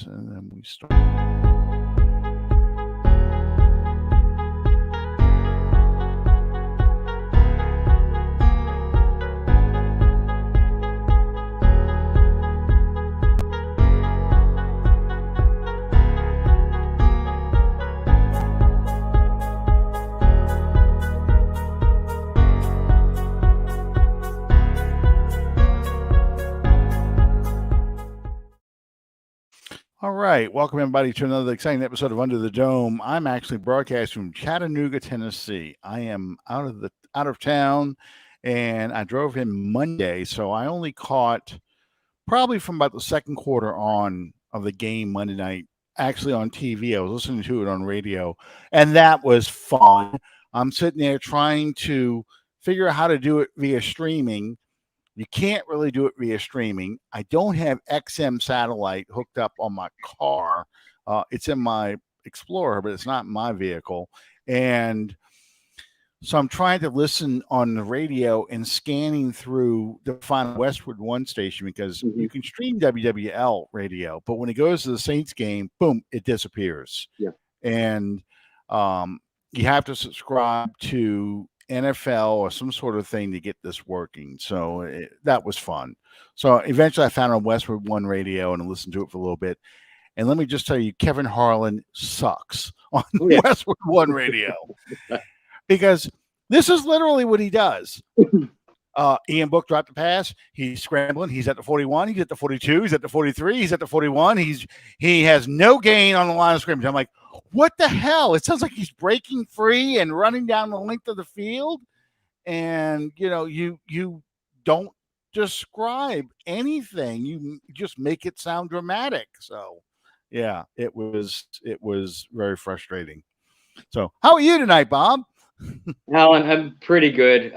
And then we start. All right, welcome everybody to another exciting episode of Under the Dome. I'm actually broadcasting from Chattanooga, Tennessee. I am out of town, and I drove in Monday, so I only caught probably from about the second quarter on of the game Monday night. Actually, on TV, I was listening to it on radio, and that was fun. I'm sitting there trying to figure out how to do it via streaming. You can't really do it via streaming. I don't have XM satellite hooked up on my car. It's in my Explorer, but it's not in my vehicle. And so I'm trying to listen on the radio and scanning through to find a Westwood One station because you can stream WWL radio, but when it goes to the Saints game, boom, it disappears. Yeah. And you have to subscribe to NFL or some sort of thing to get this working. So that was fun. So eventually I found on Westwood One radio and I listened to it for a little bit. And let me just tell you, Kevin Harlan sucks on Westwood One radio because this is literally what he does. Ian Book dropped the pass. He's scrambling. He's at the 41. He's at the 42. He's at the 43. He's at the 41. He has no gain on the line of scrimmage. I'm like, what the hell? It sounds like he's breaking free and running down the length of the field. And, you don't describe anything. You just make it sound dramatic. So, yeah, it was very frustrating. So, how are you tonight, Bob? Alan, I'm pretty good.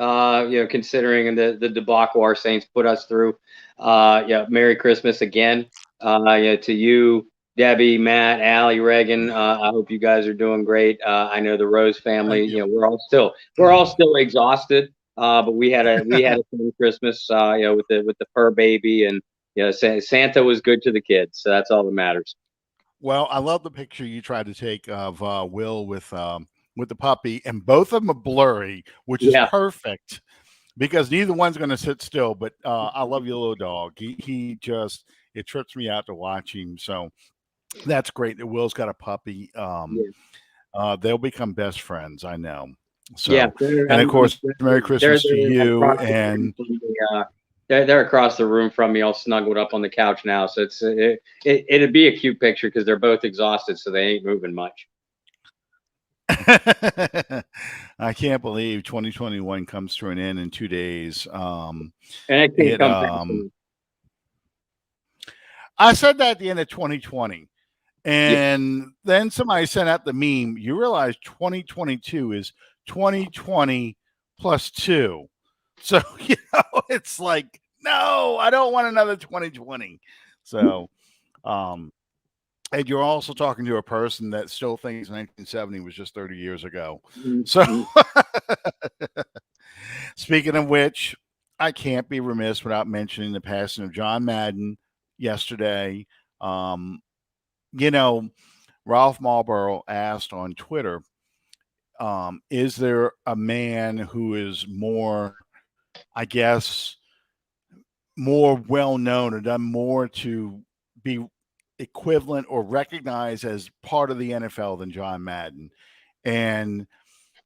Considering the debacle our Saints put us through. Merry Christmas again. To you, Debbie, Matt, Allie, Reagan. I hope you guys are doing great. I know the Rose family. We're all still exhausted. But we had a fun Christmas. With the fur baby, and Santa was good to the kids. So that's all that matters. Well, I love the picture you tried to take of Will with the puppy, and both of them are blurry, which is perfect because neither one's going to sit still. But I love your little dog. He just, it trips me out to watch him. So that's great that Will's got a puppy. They'll become best friends, I know. So, and of course, Merry Christmas to you. And they're across the room from me, all snuggled up on the couch now. So it'd be a cute picture because they're both exhausted, so they ain't moving much. I can't believe 2021 comes to an end in 2 days. I said that at the end of 2020, and then somebody sent out the meme. You realize 2022 is 2020 plus 2. So, it's like, no, I don't want another 2020. So, and you're also talking to a person that still thinks 1970 was just 30 years ago. So, speaking of which, I can't be remiss without mentioning the passing of John Madden yesterday. Ralph Marlboro asked on Twitter, is there a man who is more, I guess, more well-known or done more to be equivalent or recognized as part of the NFL than John Madden? And,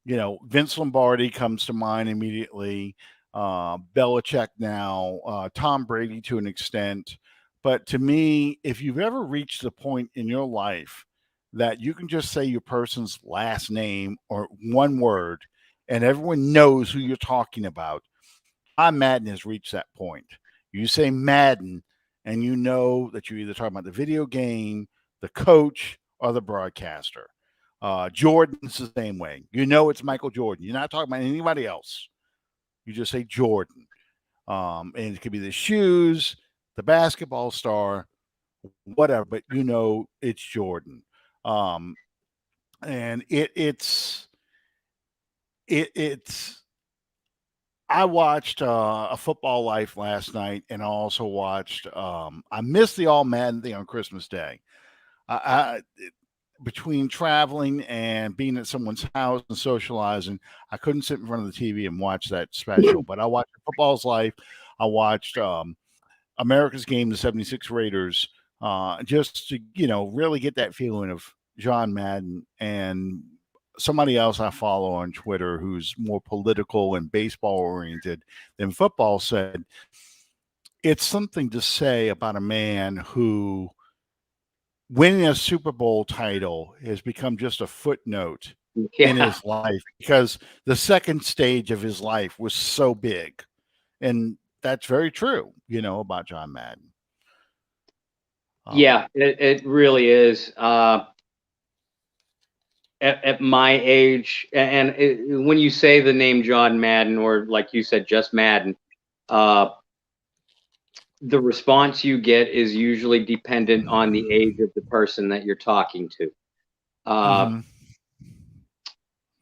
Vince Lombardi comes to mind immediately, Belichick now, Tom Brady to an extent. But to me, if you've ever reached the point in your life that you can just say your person's last name or one word and everyone knows who you're talking about, John Madden has reached that point. You say Madden, and you know that you're either talking about the video game, the coach, or the broadcaster. Jordan's the same way. It's Michael Jordan. You're not talking about anybody else. You just say Jordan. And it could be the shoes, the basketball star, whatever, but it's Jordan. And it's I watched A Football Life last night, and I also watched I missed the All Madden thing on Christmas Day, Between traveling and being at someone's house and socializing, I couldn't sit in front of the TV and watch that special. But I watched Football's Life. I watched America's Game, the 76 Raiders, just to, really get that feeling of John Madden. And somebody else I follow on Twitter who's more political and baseball oriented than football said, it's something to say about a man who winning a Super Bowl title has become just a footnote in his life, because the second stage of his life was so big. And that's very true, about John Madden. Yeah, it really is. At my age, and when you say the name John Madden, or like you said, just Madden, the response you get is usually dependent on the age of the person that you're talking to.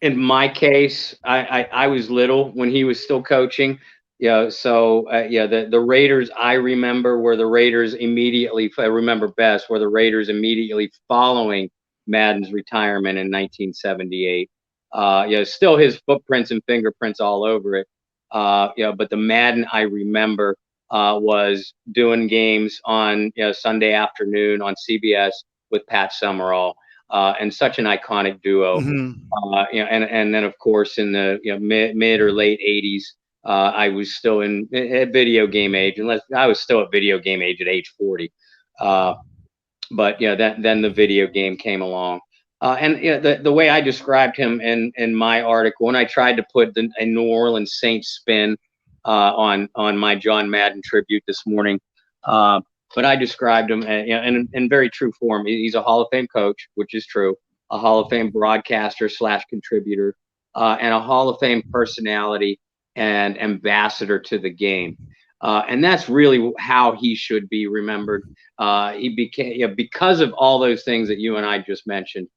In my case, I was little when he was still coaching. So the Raiders I remember were the Raiders immediately. I remember best were the Raiders immediately following Madden's retirement in 1978. Still his footprints and fingerprints all over it. But the Madden I remember was doing games on Sunday afternoon on CBS with Pat Summerall, and such an iconic duo. And then of course in the mid or late 80s, I was still at video game age, unless I was still at video game age at age 40. But then the video game came along. And the way I described him in my article, when I tried to put a New Orleans Saints spin on my John Madden tribute this morning, but I described him in very true form. He's a Hall of Fame coach, which is true, a Hall of Fame broadcaster / contributor, and a Hall of Fame personality and ambassador to the game. And that's really how he should be remembered. He became, because of all those things that you and I just mentioned,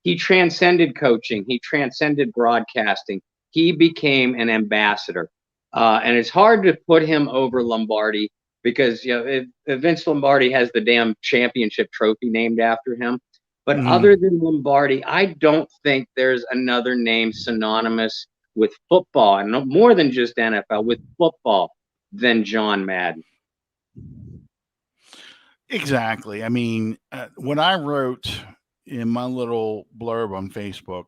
he transcended coaching. He transcended broadcasting. He became an ambassador. And it's hard to put him over Lombardi, because if Vince Lombardi has the damn championship trophy named after him. But other than Lombardi, I don't think there's another name synonymous with football, and more than just NFL, with football, than John Madden. Exactly. I mean, when I wrote in my little blurb on Facebook,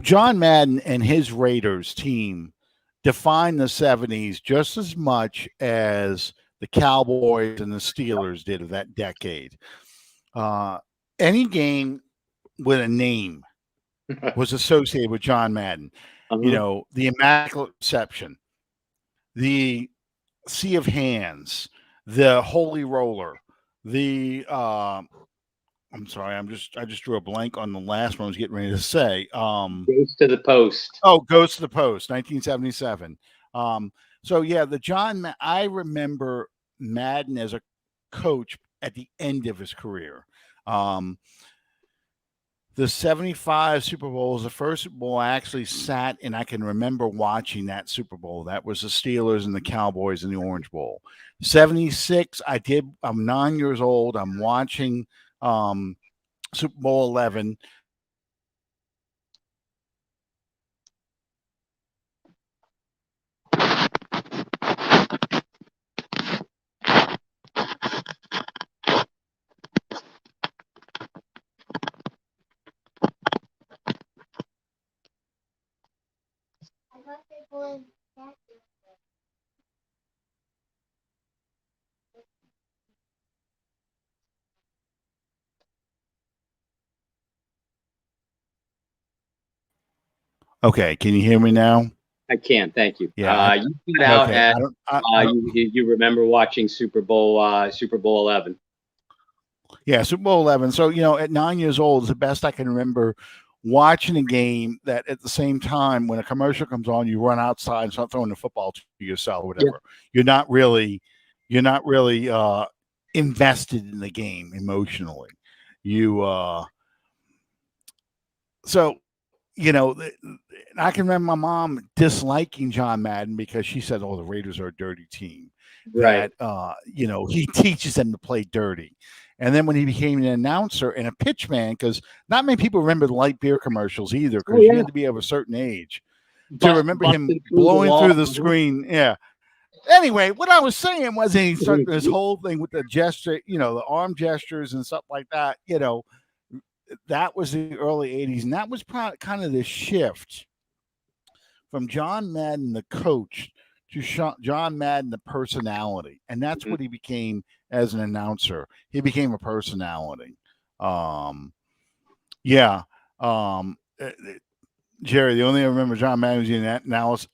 John Madden and his Raiders team defined the 70s just as much as the Cowboys and the Steelers did of that decade. Any game with a name was associated with John Madden. The Immaculate Reception, the Sea of Hands, the Holy Roller, the I'm sorry, I just drew a blank on the last one I was getting ready to say. Goes to the Post. Oh, Goes to the Post, 1977. I remember Madden as a coach at the end of his career. The 75 Super Bowl was the first Super Bowl I actually sat, and I can remember watching that Super Bowl. That was the Steelers and the Cowboys in the Orange Bowl. 76, I'm 9 years old. I'm watching Super Bowl 11. Okay, can you hear me now? I can, thank you. Yeah, you put out you remember watching Super Bowl 11. Yeah, Super Bowl 11. So, at 9 years old is the best I can remember watching a game that at the same time, when a commercial comes on, you run outside and start throwing the football to yourself or whatever. Yeah. You're not really invested in the game emotionally. I can remember my mom disliking John Madden because she said, "Oh, the Raiders are a dirty team." Right. That he teaches them to play dirty. And then when he became an announcer and a pitch man, because not many people remember the light beer commercials either, Oh because you yeah, had to be of a certain age to remember him busted through the blowing wall. through the screen. Yeah. Anyway, what I was saying was he started this whole thing with the gesture, the arm gestures and stuff like that. That was the early 80s. And that was kind of the shift from John Madden, the coach, to John Madden, the personality. And that's what he became as an announcer. He became a personality. Yeah. Jerry, the only thing I remember John Madden was an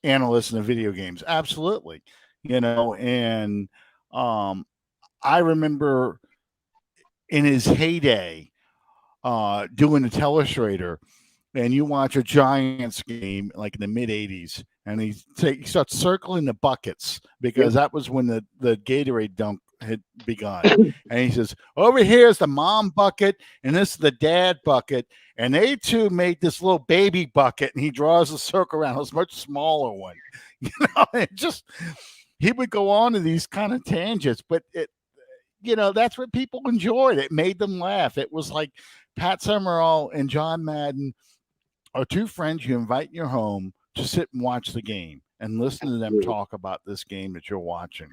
analyst in the video games. Absolutely. And I remember in his heyday doing the telestrator, and you watch a Giants game like in the mid 80s, and he starts circling the buckets because that was when the Gatorade dunk had begun. And he says, over here is the mom bucket, and this is the dad bucket. And they two made this little baby bucket, and he draws a circle around. It was a much smaller one. He would go on to these kind of tangents, but that's what people enjoyed. It made them laugh. It was like Pat Summerall and John Madden are two friends you invite in your home to sit and watch the game and listen to them talk about this game that you're watching.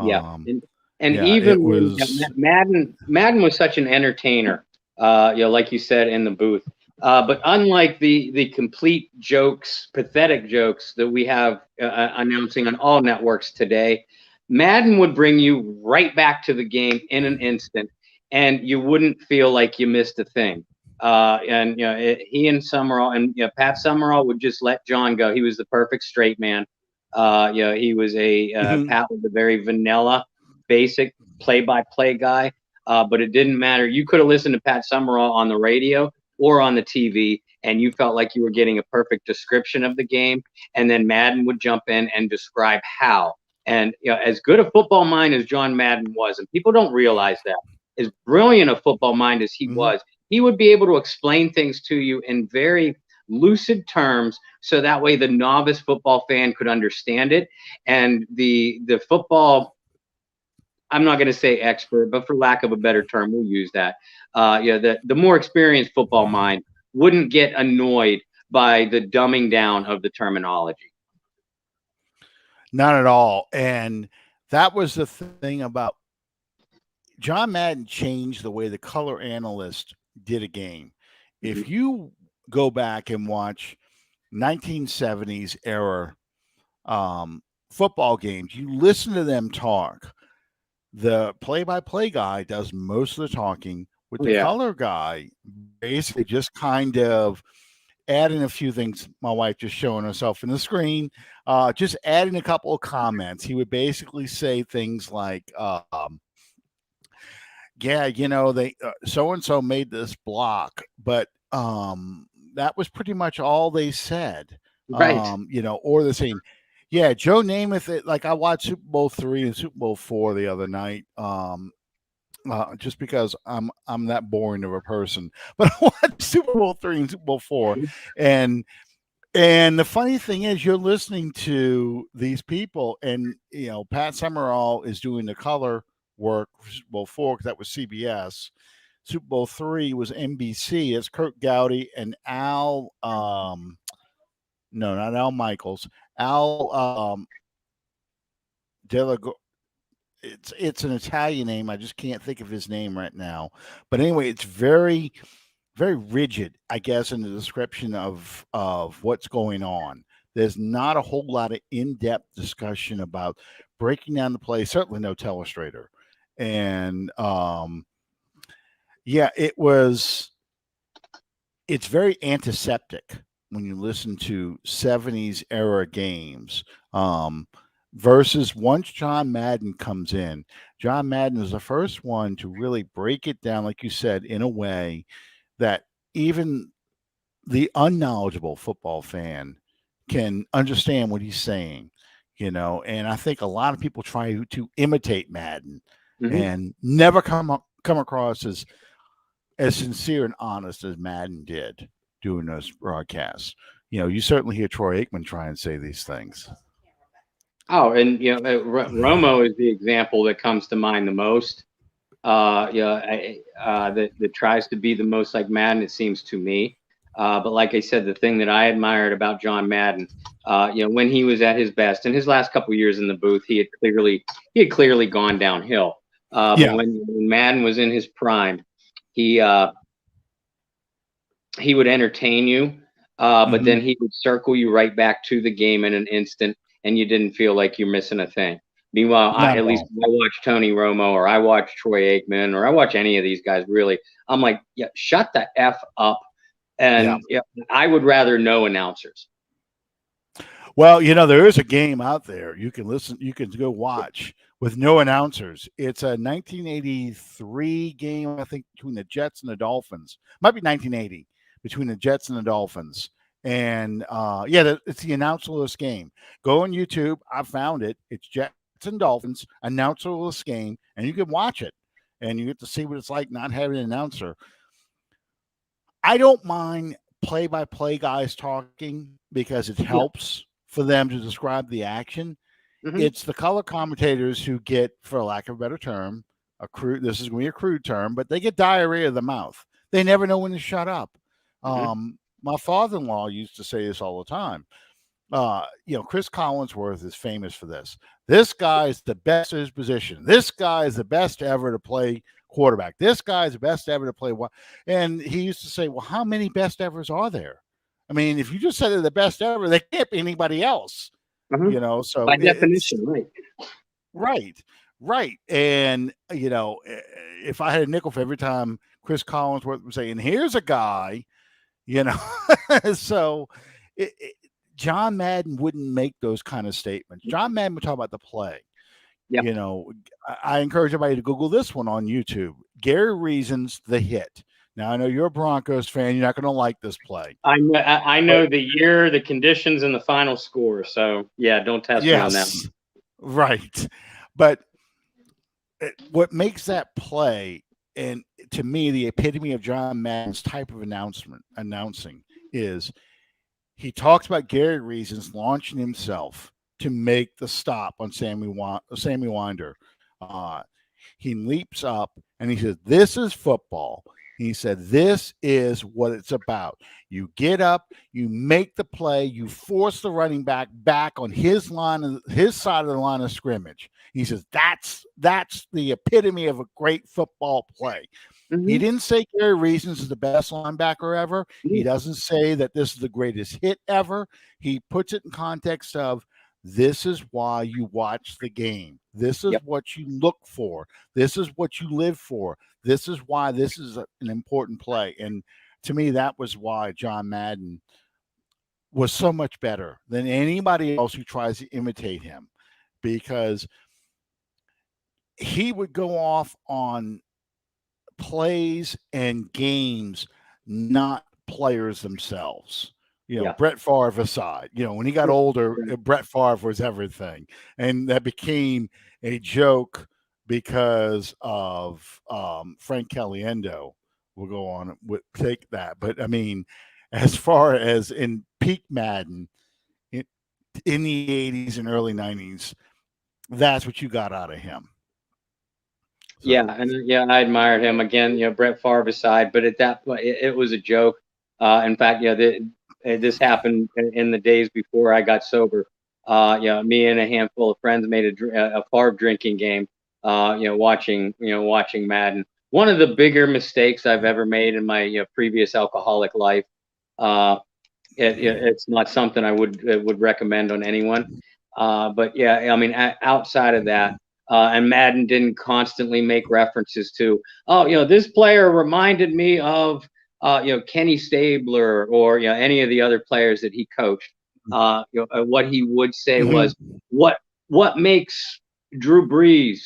Yeah. Even Madden was such an entertainer, like you said, in the booth. But unlike the complete jokes, pathetic jokes that we have announcing on all networks today, Madden would bring you right back to the game in an instant, and you wouldn't feel like you missed a thing. He and Summerall and Pat Summerall would just let John go. He was the perfect straight man. He was Pat was a very vanilla, basic play-by-play guy. But it didn't matter. You could have listened to Pat Summerall on the radio or on the TV, and you felt like you were getting a perfect description of the game. And then Madden would jump in and describe how. And as good a football mind as John Madden was, and people don't realize that, as brilliant a football mind as he was, he would be able to explain things to you in very lucid terms, so that way the novice football fan could understand it, and the football, I'm not going to say expert, but for lack of a better term, we'll use that. The more experienced football mind wouldn't get annoyed by the dumbing down of the terminology. Not at all. And that was the thing about John Madden changed the way the color analyst did a game. If you go back and watch 1970s era football games, you listen to them talk. The play-by-play guy does most of the talking, with the color guy basically just kind of adding a few things. My wife just showing herself in the screen, just adding a couple of comments. He would basically say things like, they so-and-so made this block, but that was pretty much all they said. Right. Or the same. Yeah, Joe Namath. Like I watched Super Bowl III and Super Bowl IV the other night, just because I'm that boring of a person. But I watched Super Bowl III and Super Bowl IV, and the funny thing is, you're listening to these people, and Pat Summerall is doing the color work for Super Bowl IV because that was CBS. Super Bowl III was NBC. It's Kurt Gowdy and Al. No, not Al Michaels. Al Delago. It's an Italian name. I just can't think of his name right now. But anyway, it's very, very rigid, I guess, in the description of what's going on. There's not a whole lot of in-depth discussion about breaking down the play. Certainly no telestrator. And it's very antiseptic when you listen to 70s era games, versus once John Madden comes in. John Madden is the first one to really break it down, like you said, in a way that even the unknowledgeable football fan can understand what he's saying, and I think a lot of people try to imitate Madden and never come across as sincere and honest as Madden did doing those broadcasts. You certainly hear Troy Aikman try and say these things. Oh, and Romo is the example that comes to mind the most. that tries to be the most like Madden, it seems to me. But like I said, the thing that I admired about John Madden, when he was at his best, in his last couple of years in the booth, he had clearly gone downhill. But Yeah. when Madden was in his prime, he he would entertain you, but Hmm. then he would circle you right back to the game in an instant, and you didn't feel like you're missing a thing. Meanwhile, Not at at least all. when I watch Tony Romo or I watch Troy Aikman or I watch any of these guys, really, I'm like, yeah, shut the F up. Yeah. And yeah, I would rather know announcers. Well, there is a game out there you can listen, you can go watch with no announcers. It's a 1983 game, I think, between the Jets and the Dolphins. Might be 1980 between the Jets and the Dolphins. And it's the announcerless game. Go on YouTube. I found it. It's Jets and Dolphins announcerless game, and you can watch it, and you get to see what it's like not having an announcer. I don't mind play-by-play guys talking because it Yeah. helps for them to describe the action. Hmm. It's the color commentators who get, for lack of a better term, this is going to be a crude term, but they get diarrhea of the mouth. They never know when to shut up. Hmm. My father-in-law used to say this all the time. Chris Collinsworth is famous for this. This guy is the best at his position. This guy is the best ever to play quarterback. This guy is the best ever to play what? And he used to say, "Well, how many best evers are there? I mean, if you just said they're the best ever, they can't be anybody else." Hmm. So By it's definition, right? right, right. And if I had a nickel for every time Chris Collinsworth would say, "And here's a guy," you know, so it, John Madden wouldn't make those kind of statements. John Madden would talk about the play. Yeah. I encourage everybody to Google this one on YouTube. Gary Reason's The Hit. Now, I know you're a Broncos fan. You're not going to like this play. I But know the year, the conditions, and the final score. So yeah, don't test me on that yes, right. But what makes that play, and to me, the epitome of John Madden's type of announcing is he talks about Gary Reasons launching himself to make the stop on Sammy Winder. Uh, he leaps up and he says, "This is football." He said, "This is what it's about. You get up, you make the play, you force the running back on his side of the line of scrimmage." He says, "That's the epitome of a great football play." He one. didn't say Gary Reasons is the best linebacker ever. He Hmm. doesn't say that this is the greatest hit ever. He puts it in context of this is why you watch the game. This is Yep. what you look for. This is what you live for. This is why this is an important play. And to me, that was why John Madden was so much better than anybody else who tries to imitate him, because he would go off on plays and games, not players themselves. Yeah. Brett Favre aside, when he got older, Right. Brett Favre was everything. And that became a joke because of Frank Caliendo. We'll go on with take that. But I mean, as far as in peak Madden in the 80s and early 90s, that's what you got out of him. Yeah, So, and yeah, I admired him again. Brett Favre aside, but at that point, it was a joke. In fact, this happened in the days before I got sober. Me and a handful of friends made a Favre drinking game. Watching Madden. One of the bigger mistakes I've ever made in my previous alcoholic life. Uh, it's not something I would recommend on anyone. But yeah, I mean, outside of that, and Madden didn't constantly make references to, oh, this player reminded me of, Kenny Stabler or any of the other players that he coached. What he would say mhm, was, what makes Drew Brees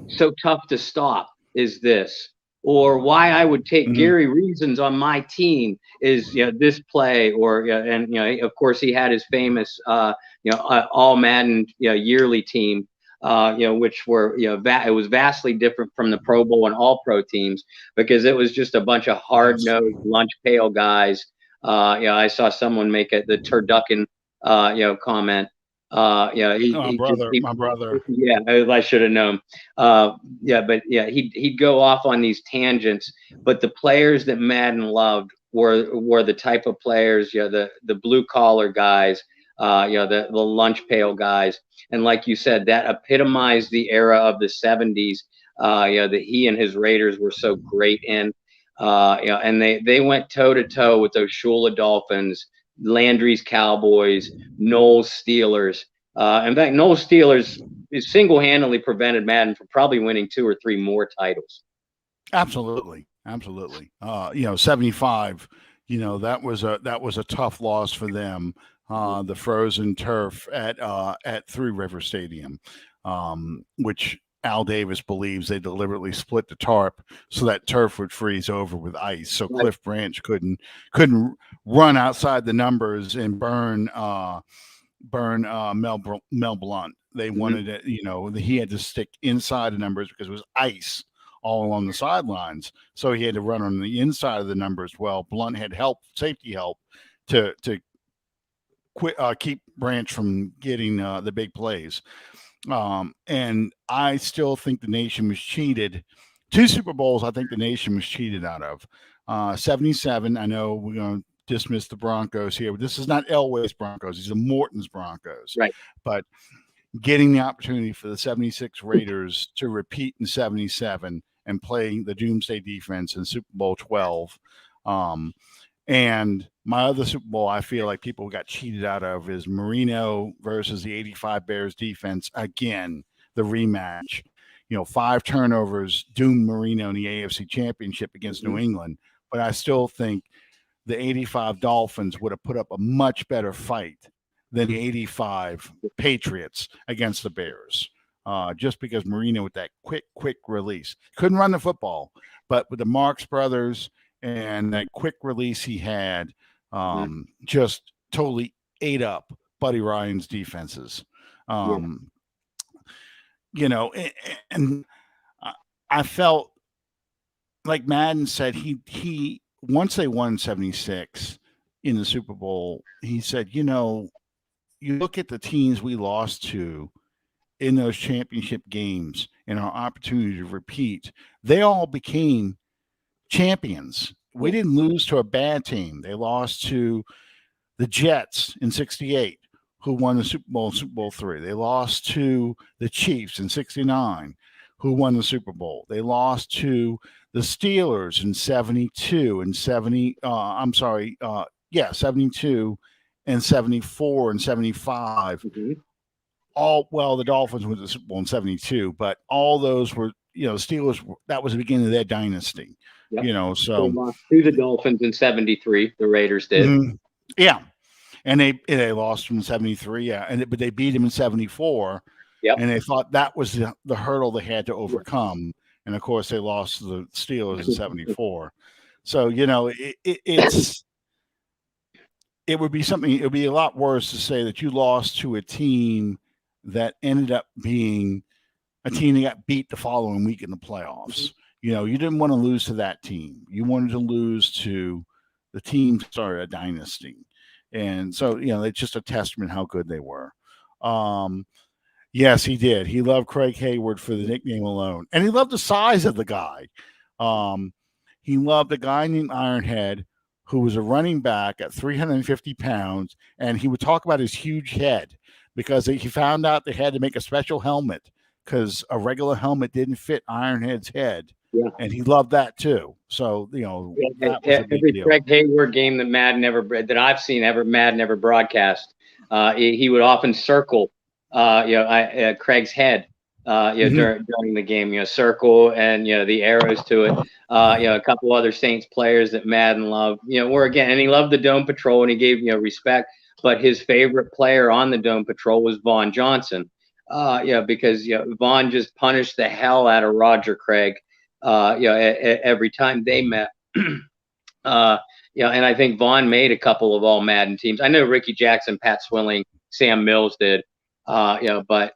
so tough to stop is this, or why I would take mhm, Gary Reasons on my team is this play, or and of course he had his famous all Madden yearly team, which were it was vastly different from the Pro Bowl and All Pro teams because it was just a bunch of hard yes. nosed lunch pail guys. I saw someone make the turducken comment. My brother. Yeah, I should have known. Yeah, but yeah, he'd go off on these tangents. But the players that Madden loved were the type of players, the blue collar guys, the lunch pail guys, and like you said, that epitomized the era of the '70s. That he and his Raiders were so great in. And they went toe to toe with those Shula Dolphins, Landry's Cowboys, Knowles Steelers. In fact, Knowles Steelers single-handedly prevented Madden from probably winning 2 or 3 more titles. Absolutely. 75, that was a tough loss for them. The frozen turf at Three River Stadium, which Al Davis believes they deliberately split the tarp so that turf would freeze over with ice, so Right. Cliff Branch couldn't run outside the numbers and burn Mel Blunt. They wanted it, he had to stick inside the numbers because it was ice all along the sidelines, so he had to run on the inside of the numbers. Well, Blunt had safety help to keep Branch from getting the big plays. And I still think the nation was cheated. 2 Super Bowls, I think the nation was cheated out of. 77, I know we're going to dismiss the Broncos here, but this is not Elway's Broncos. These are Morton's Broncos. Right. But getting the opportunity for the 76 Raiders to repeat in 77 and play the Doomsday defense in Super Bowl 12. And my other Super Bowl I feel like people got cheated out of is Marino versus the 85 Bears defense. Again, the rematch. 5 turnovers doomed Marino in the AFC Championship against New England. But I still think the 85 Dolphins would have put up a much better fight than the 85 Patriots against the Bears. Just because Marino with that quick release. Couldn't run the football, but with the Marx Brothers and that quick release he had, just totally ate up Buddy Ryan's defenses. And I felt like Madden said he once they won 76 in the Super Bowl, he said, you look at the teams we lost to in those championship games and our opportunity to repeat, they all became champions. We didn't lose to a bad team. They lost to the Jets in 68, who won the Super Bowl III. They lost to the Chiefs in 69, who won the Super Bowl. They lost to the Steelers in 72 and 72 and 74 and 75. The Dolphins went to the Super Bowl in 72, but all those were, Steelers, that was the beginning of their dynasty. Yep. So they lost to the Dolphins in 73, the Raiders did. Yeah. And they lost from 73, but they beat him in 74. Yep. And they thought that was the hurdle they had to overcome. And of course, they lost to the Steelers in 74. So, it would be something. It would be a lot worse to say that you lost to a team that ended up being a team that got beat the following week in the playoffs. You didn't want to lose to that team. You wanted to lose to the team started a dynasty. And so, it's just a testament how good they were. Yes, he did. He loved Craig Hayward for the nickname alone. And he loved the size of the guy. He loved a guy named Ironhead who was a running back at 350 pounds. And he would talk about his huge head because he found out they had to make a special helmet because a regular helmet didn't fit Ironhead's head. Yeah. And he loved that too. So, that was a big every deal. Craig Hayward game that I've seen Madden ever broadcast, he would often circle, Craig's head, during the game, circle and, the arrows to it. A couple other Saints players that Madden loved, and he loved the Dome Patrol and he gave, respect, but his favorite player on the Dome Patrol was Vaughn Johnson. Because, Vaughn just punished the hell out of Roger Craig. Every time they met, and I think Vaughn made a couple of all Madden teams. I know Ricky Jackson, Pat Swilling, Sam Mills did, but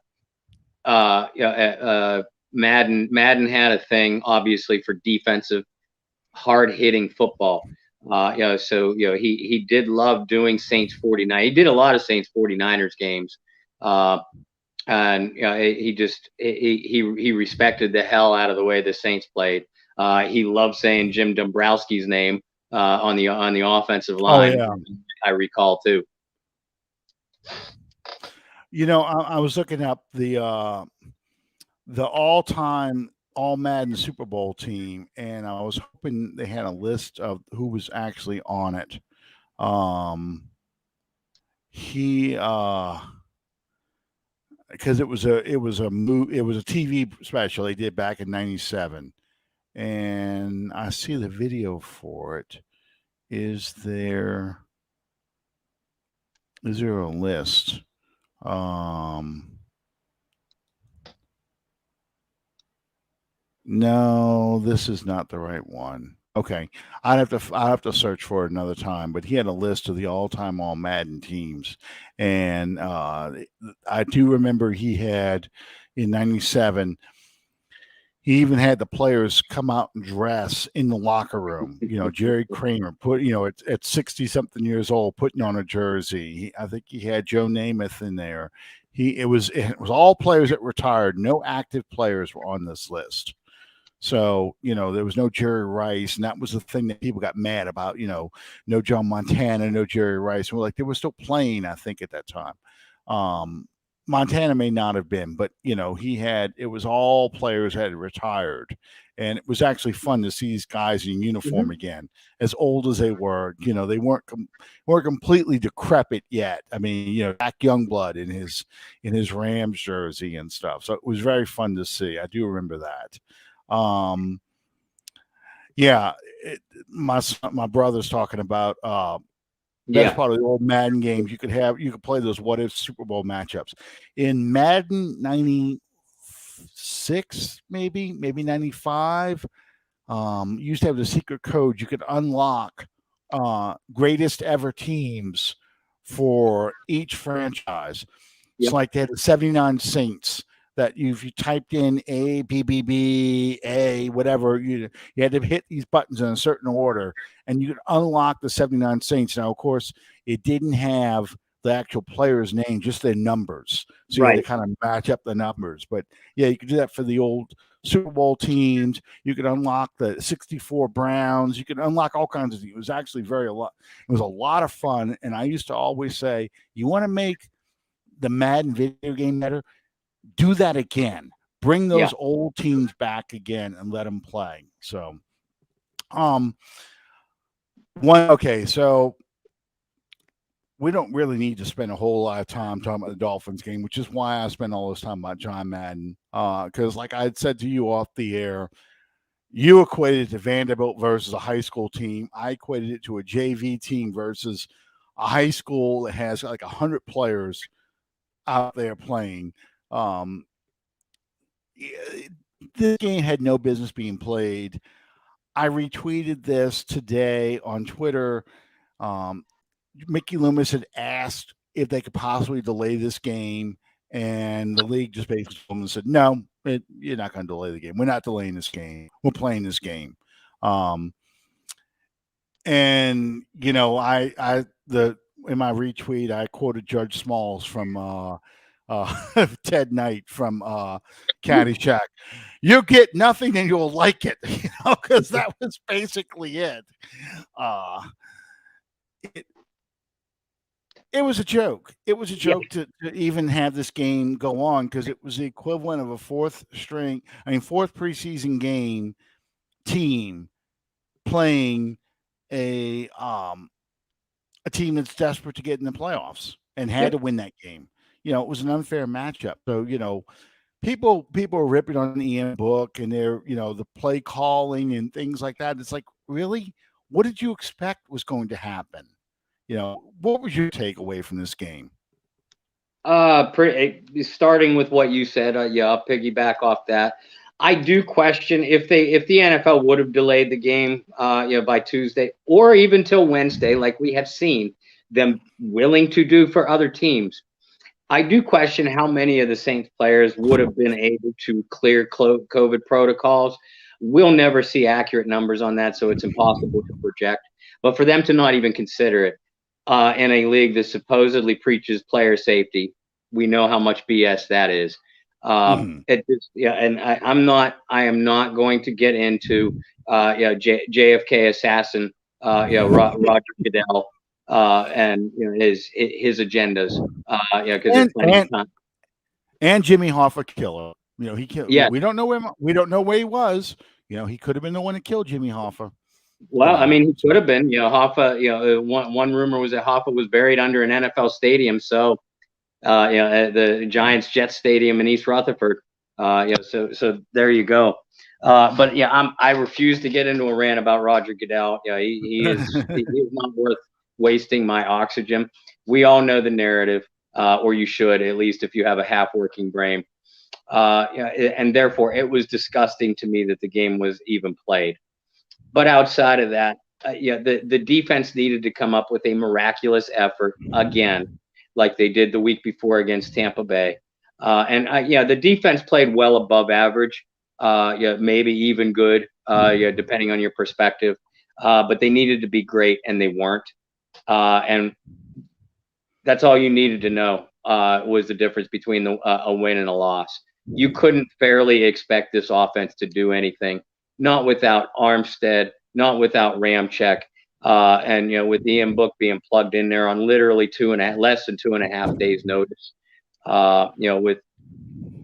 Madden had a thing obviously for defensive, hard hitting football. So he did love doing Saints 49. He did a lot of Saints 49ers games. And he respected the hell out of the way the Saints played. He loved saying Jim Dombrowski's name on the offensive line. Oh, yeah. I recall too. I was looking up the all-time All Madden Super Bowl team, and I was hoping they had a list of who was actually on it. He because it was a TV special they did back in '97, and I see the video for it. Is there a list? No, this is not the right one. Okay, I'll have to search for it another time. But he had a list of the all-time All Madden teams, and I do remember he had in '97. He even had the players come out and dress in the locker room. Jerry Kramer put at 60 something years old putting on a jersey. I think he had Joe Namath in there. It was all players that retired. No active players were on this list. So, there was no Jerry Rice, and that was the thing that people got mad about, no John Montana, no Jerry Rice. And we're like, they were still playing, I think, at that time. Montana may not have been, but, it was all players that had retired. And it was actually fun to see these guys in uniform again, as old as they were. They weren't completely decrepit yet. I mean, Jack Youngblood in his Rams jersey and stuff. So it was very fun to see. I do remember that. My brother's talking about best part of the old Madden games. You could play those what if Super Bowl matchups in Madden 96, maybe 95. You used to have the secret code. You could unlock greatest ever teams for each franchise. It's like they had the 79 Saints. That if you typed in A, B, B, B, A, whatever, you had to hit these buttons in a certain order, and you could unlock the 79 Saints. Now, of course, it didn't have the actual player's name, just their numbers. So you had to kind of match up the numbers. But, yeah, you could do that for the old Super Bowl teams. You could unlock the 64 Browns. You could unlock all kinds of things. It was actually it was a lot of fun, and I used to always say, you want to make the Madden video game better? Do that again. Bring those old teams back again and let them play. So, so we don't really need to spend a whole lot of time talking about the Dolphins game, which is why I spend all this time about John Madden. Because like I had said to you off the air, you equated it to Vanderbilt versus a high school team. I equated it to a JV team versus a high school that has like 100 players out there playing. This game had no business being played. I retweeted this today on Twitter. Mickey Loomis had asked if they could possibly delay this game, and the league just basically told him and said, "No, you're not going to delay the game. We're not delaying this game. We're playing this game." And in my retweet, I quoted Judge Smalls from Ted Knight from Caddyshack. You get nothing and you'll like it, because that was basically it. It was a joke. It was a joke to even have this game go on, because it was the equivalent of a fourth preseason game team playing a team that's desperate to get in the playoffs and had to win that game. It was an unfair matchup. So, people are ripping on the Ian book and they're, the play calling and things like that. It's like, really? What did you expect was going to happen? What was your takeaway from this game? Starting with what you said, I'll piggyback off that. I do question if the NFL would have delayed the game, by Tuesday or even till Wednesday, like we have seen them willing to do for other teams. I do question how many of the Saints players would have been able to clear COVID protocols. We'll never see accurate numbers on that, so it's impossible to project. But for them to not even consider it in a league that supposedly preaches player safety, we know how much BS that is. Mhm. And I am not going to get into JFK assassin, Roger Goodell, and his agendas, because there's and plenty and of time. and Jimmy Hoffa killer. He killed. Yeah. We don't know him. We don't know where he was. He could have been the one that killed Jimmy Hoffa. Well, I mean, he could So have been. Hoffa. One rumor was that Hoffa was buried under an NFL stadium. So, at the Giants Jets Stadium in East Rutherford. So there you go. But yeah, I refuse to get into a rant about Roger Goodell. He is not worth wasting my oxygen. We all know the narrative, or you should at least if you have a half working brain. And therefore, it was disgusting to me that the game was even played. But outside of that, the defense needed to come up with a miraculous effort again, like they did the week before against Tampa Bay. The defense played well above average, maybe even good, depending on your perspective. But they needed to be great, and they weren't. And that's all you needed to know was the difference between a win and a loss. You couldn't fairly expect this offense to do anything, not without Armstead, not without Ramczyk, and with Ian Book being plugged in there on literally less than 2.5 days notice. With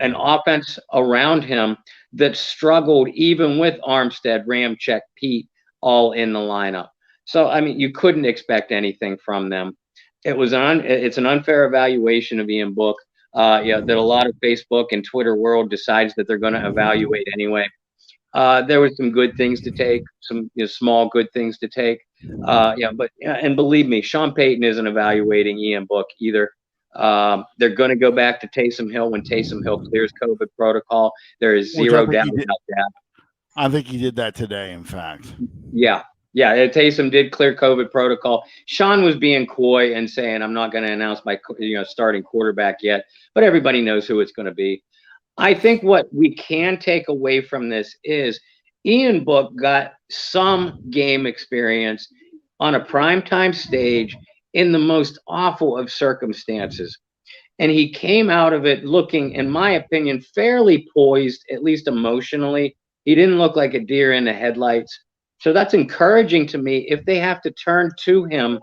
an offense around him that struggled even with Armstead, Ramczyk, Pete all in the lineup. So I mean, you couldn't expect anything from them. It's an unfair evaluation of Ian Book. That a lot of Facebook and Twitter world decides that they're going to evaluate anyway. There were some good things to take, some small good things to take. And believe me, Sean Payton isn't evaluating Ian Book either. They're going to go back to Taysom Hill when Taysom Hill clears COVID protocol. There is zero doubt about that. I think he did that today, in fact. Yeah. Taysom did clear COVID protocol. Sean was being coy and saying, "I'm not going to announce my starting quarterback yet," but everybody knows who it's going to be. I think what we can take away from this is Ian Book got some game experience on a primetime stage in the most awful of circumstances. And he came out of it looking, in my opinion, fairly poised, at least emotionally. He didn't look like a deer in the headlights. So that's encouraging to me. If they have to turn to him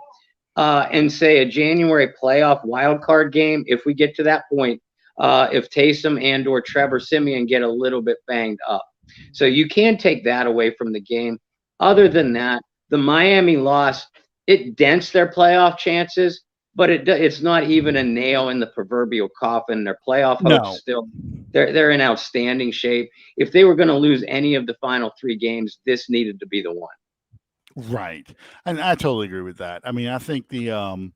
and say a January playoff wildcard game, if we get to that point, if Taysom and or Trevor Siemian get a little bit banged up. So you can take that away from the game. Other than that, the Miami loss, it dents their playoff chances, but it's not even a nail in the proverbial coffin. Their playoff hopes still, they're in outstanding shape. If they were going to lose any of the final 3 games, this needed to be the one. Right. And I totally agree with that. I mean, I think the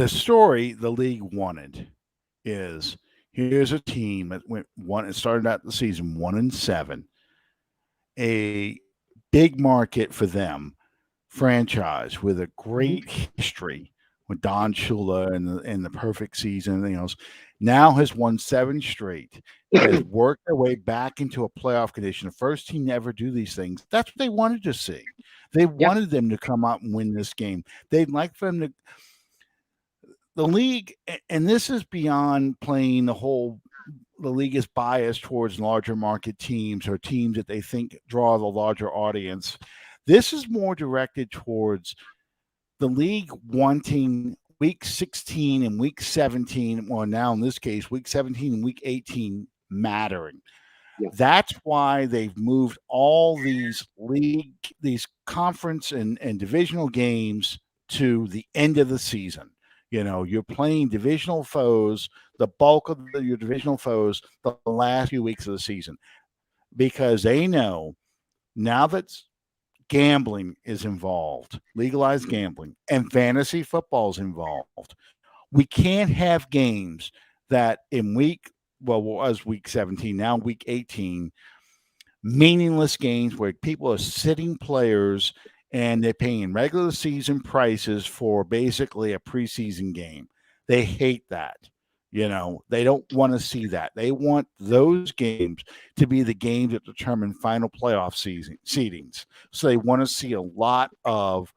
story the league wanted is here's a team that it started out the season 1-7, a big market for them, franchise with a great history with Don Shula and the perfect season and everything else. Now has won 7 straight, has worked their way back into a playoff condition. The first team to ever do these things. That's what they wanted to see. They wanted them to come out and win this game. They'd like for them to. The league, and this is beyond playing the league is biased towards larger market teams or teams that they think draw the larger audience. This is more directed towards the league wanting week 16 and week 17, or now in this case, week 17 and week 18 mattering. Yeah. That's why they've moved all these conference and divisional games to the end of the season. You're playing divisional foes, the bulk of your divisional foes, the last few weeks of the season, because they know now that gambling is involved, legalized gambling, and fantasy football is involved. We can't have games that in week 17, now week 18, meaningless games where people are sitting players and they're paying regular season prices for basically a preseason game. They hate that. They don't want to see that. They want those games to be the games that determine final playoff seedings. So they want to see a lot of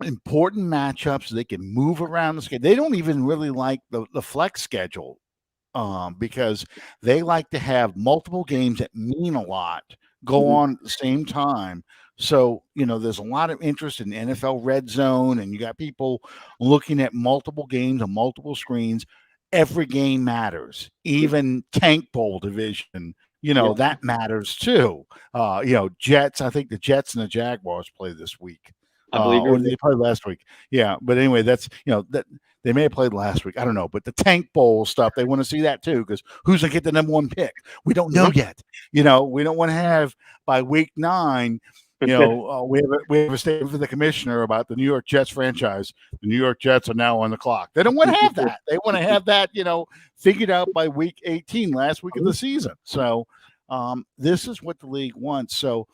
important matchups. They can move around the schedule. They don't even really like the flex schedule, because they like to have multiple games that mean a lot go Mhm. on at the same time. So, there's a lot of interest in NFL Red Zone, and you got people looking at multiple games on multiple screens. Every game matters, Yeah. even Tank Bowl division. Yeah. That matters too. Jets. I think the Jets and the Jaguars play this week, I believe you're or did right. they play last week? Yeah, but anyway, that's that they may have played last week. I don't know. But the Tank Bowl stuff, they want to see that too, because who's going to get the number one pick? We don't know Mhm. yet. We don't want to have by week 9, we have a statement for the commissioner about the New York Jets franchise. The New York Jets are now on the clock. They don't want to have that. They want to have that, figured out by week 18, last week of the season. So this is what the league wants. So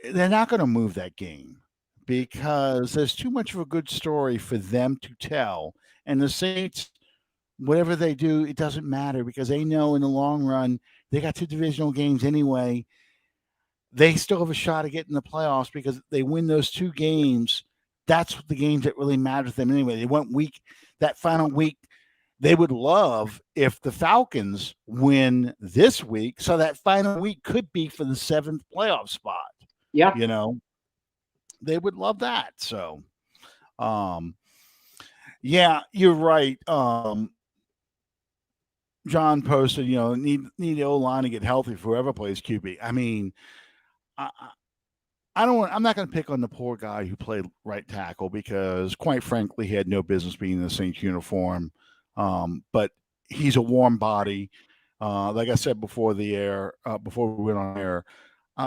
they're not going to move that game because there's too much of a good story for them to tell. And the Saints, whatever they do, it doesn't matter because they know in the long run, they got 2 divisional games anyway. They still have a shot at getting the playoffs because they win those 2 games. That's the games that really matter to them anyway. They went that final week. They would love if the Falcons win this week, so that final week could be for the 7th playoff spot. Yeah. They would love that. So, yeah, you're right. John posted, need the O line to get healthy for whoever plays QB. I mean, I'm not going to pick on the poor guy who played right tackle because, quite frankly, he had no business being in the Saints uniform. But he's a warm body. Like I said before before we went on air,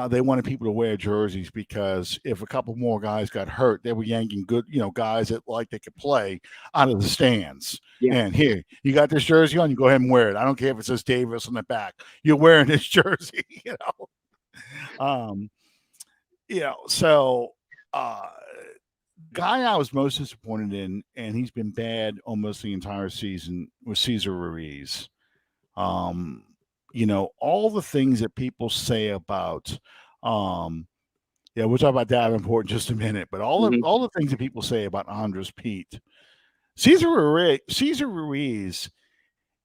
they wanted people to wear jerseys because if a couple more guys got hurt, they were yanking good, guys that they could play out of the stands. Yeah. And here, you got this jersey on, you go ahead and wear it. I don't care if it says Davis on the back. You're wearing this jersey, So guy I was most disappointed in, and he's been bad almost the entire season, was Cesar Ruiz. All the things that people say about, we'll talk about Davenport in just a minute, but all the things that people say about Andres Pete, Cesar Ruiz,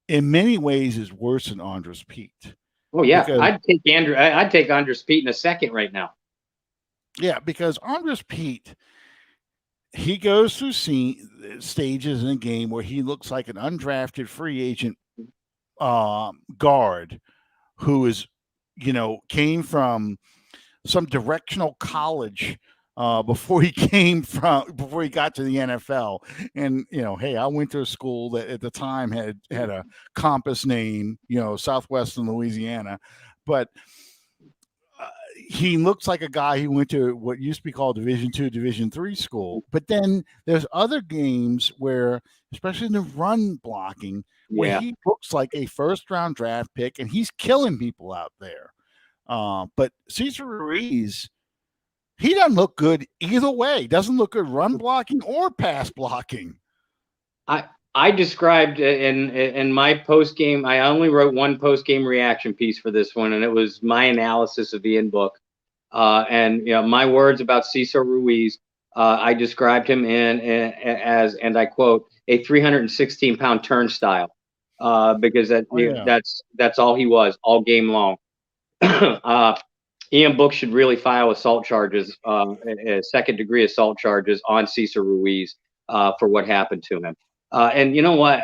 in many ways, is worse than Andres Pete. Oh yeah, I'd take Andres Pete in a second right now. Yeah, because Andres Pete, he goes through stages in a game where he looks like an undrafted free agent guard who is, came from some directional college before he got to the NFL. And, hey, I went to a school that at the time had a compass name, Southwestern Louisiana, but he looks like a guy who went to what used to be called Division II, Division III school. But then there's other games where, especially in the run blocking, where he looks like a first-round draft pick, and he's killing people out there. But Cesar Ruiz, he doesn't look good either way. Doesn't look good run blocking or pass blocking. I described in my post game. I only wrote one post game reaction piece for this one, and it was my analysis of the in book. And my words about Cesar Ruiz. I described him as, and I quote, a 316-pound turnstile, because that's all he was all game long. Ian Book should really file assault charges, second-degree assault charges on Cesar Ruiz for what happened to him. And you know what?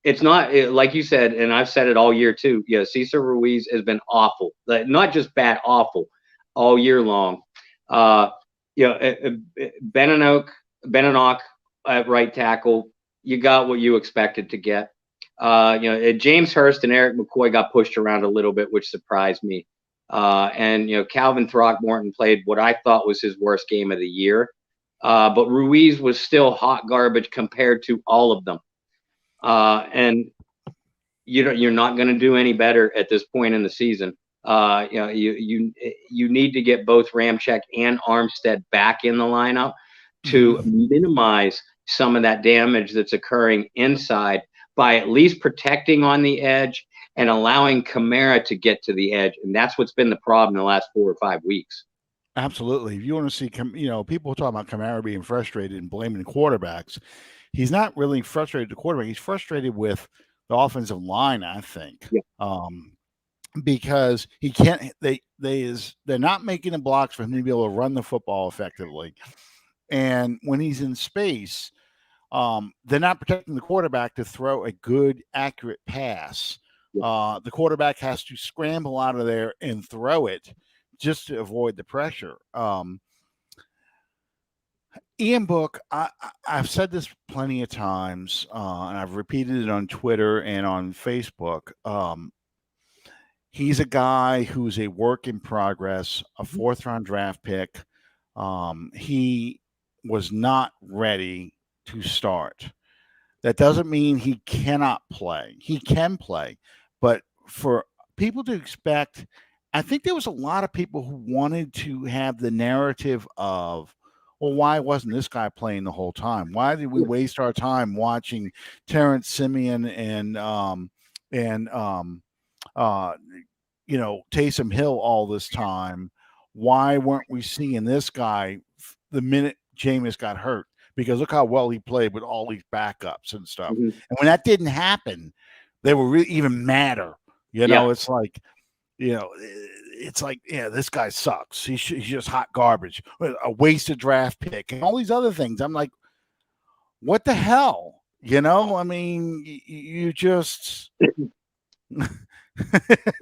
It's not like you said, and I've said it all year too. Cesar Ruiz has been awful, not just bad, awful, all year long. Beninock at right tackle, you got what you expected to get. James Hurst and Eric McCoy got pushed around a little bit, which surprised me. And Calvin Throckmorton played what I thought was his worst game of the year. But Ruiz was still hot garbage compared to all of them. And you're not going to do any better at this point in the season. You need to get both Ramczyk and Armstead back in the lineup to minimize some of that damage that's occurring inside by at least protecting on the edge and allowing Kamara to get to the edge. And that's what's been the problem in the last 4 or 5 weeks. Absolutely. If you want to see, people talk about Kamara being frustrated and blaming the quarterbacks. He's not really frustrated with the quarterback. He's frustrated with the offensive line, I think, Yeah. because he can't. They're not making the blocks for him to be able to run the football effectively. And when he's in space, they're not protecting the quarterback to throw a good, accurate pass. The quarterback has to scramble out of there and throw it just to avoid the pressure. Ian Book, I've said this plenty of times, and I've repeated it on Twitter and on Facebook. He's a guy who's a work in progress, a fourth round draft pick. He was not ready to start. That doesn't mean he cannot play. He can play. But for people to expect, I think there was a lot of people who wanted to have the narrative of, well, why wasn't this guy playing the whole time? Why did we waste our time watching Terrence Simeon and Taysom Hill all this time? Why weren't we seeing this guy the minute Jameis got hurt? Because look how well he played with all these backups and stuff. Mm-hmm. And when that didn't happen, they were really even madder. It's like, this guy sucks. He's just hot garbage, a wasted draft pick, and all these other things. I'm like, what the hell? I mean, you just.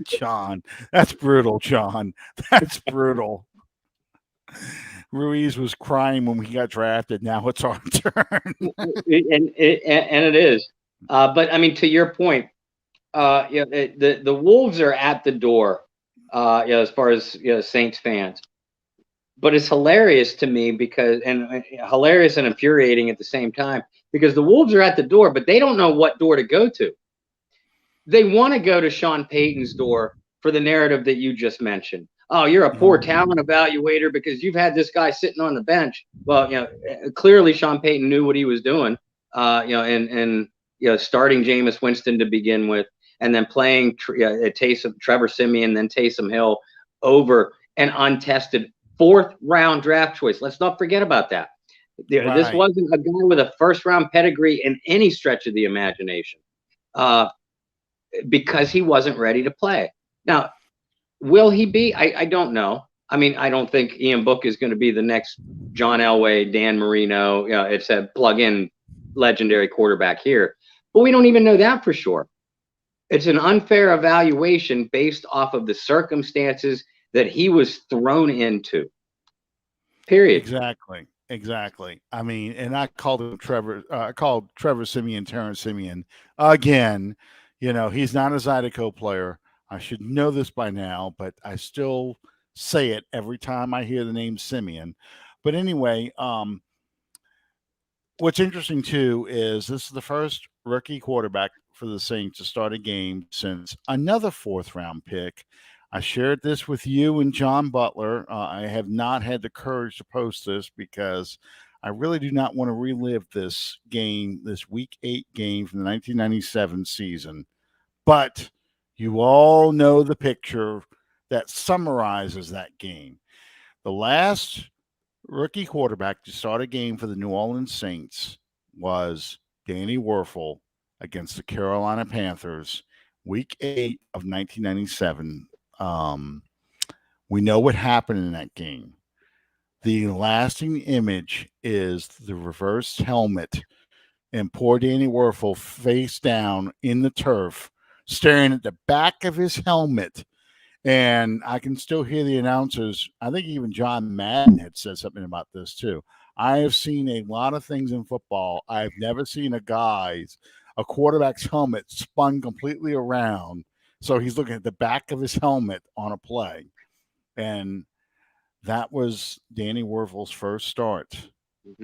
John, that's brutal, John. That's brutal. Ruiz was crying when we got drafted. Now it's our turn. and it is. But I mean, to your point, the Wolves are at the door, as far as Saints fans. But it's hilarious to me and hilarious and infuriating at the same time, because the Wolves are at the door, but they don't know what door to go to. They want to go to Sean Payton's door for the narrative that you just mentioned. Oh, you're a poor talent evaluator because you've had this guy sitting on the bench. Well, clearly Sean Payton knew what he was doing, and starting Jameis Winston to begin with, and then playing Trevor Siemian, then Taysom Hill over an untested fourth round draft choice. Let's not forget about that. Right. This wasn't a guy with a first round pedigree in any stretch of the imagination, because he wasn't ready to play. Now, will he be? I don't know. I mean, I don't think Ian Book is going to be the next John Elway, Dan Marino. It's a plug-in legendary quarterback here. But we don't even know that for sure. It's an unfair evaluation based off of the circumstances that he was thrown into. Period. Exactly. I mean, and I called him Trevor Siemian, Terrence Simeon. Again, he's not a Zydeco player. I should know this by now, but I still say it every time I hear the name Simeon. But anyway, what's interesting too is this is the first rookie quarterback for the Saints to start a game since another fourth round pick. I shared this with you and John Butler. I have not had the courage to post this because I really do not want to relive this game, this Week 8 game from the 1997 season. But you all know the picture that summarizes that game. The last rookie quarterback to start a game for the New Orleans Saints was Danny Werfel against the Carolina Panthers, Week 8 of 1997. We know what happened in that game. The lasting image is the reversed helmet and poor Danny Werfel face down in the turf, staring at the back of his helmet. And I can still hear the announcers. I think even John Madden had said something about this too. I have seen a lot of things in football. I've never seen a quarterback's helmet spun completely around. So he's looking at the back of his helmet on a play. And that was Danny Werfel's first start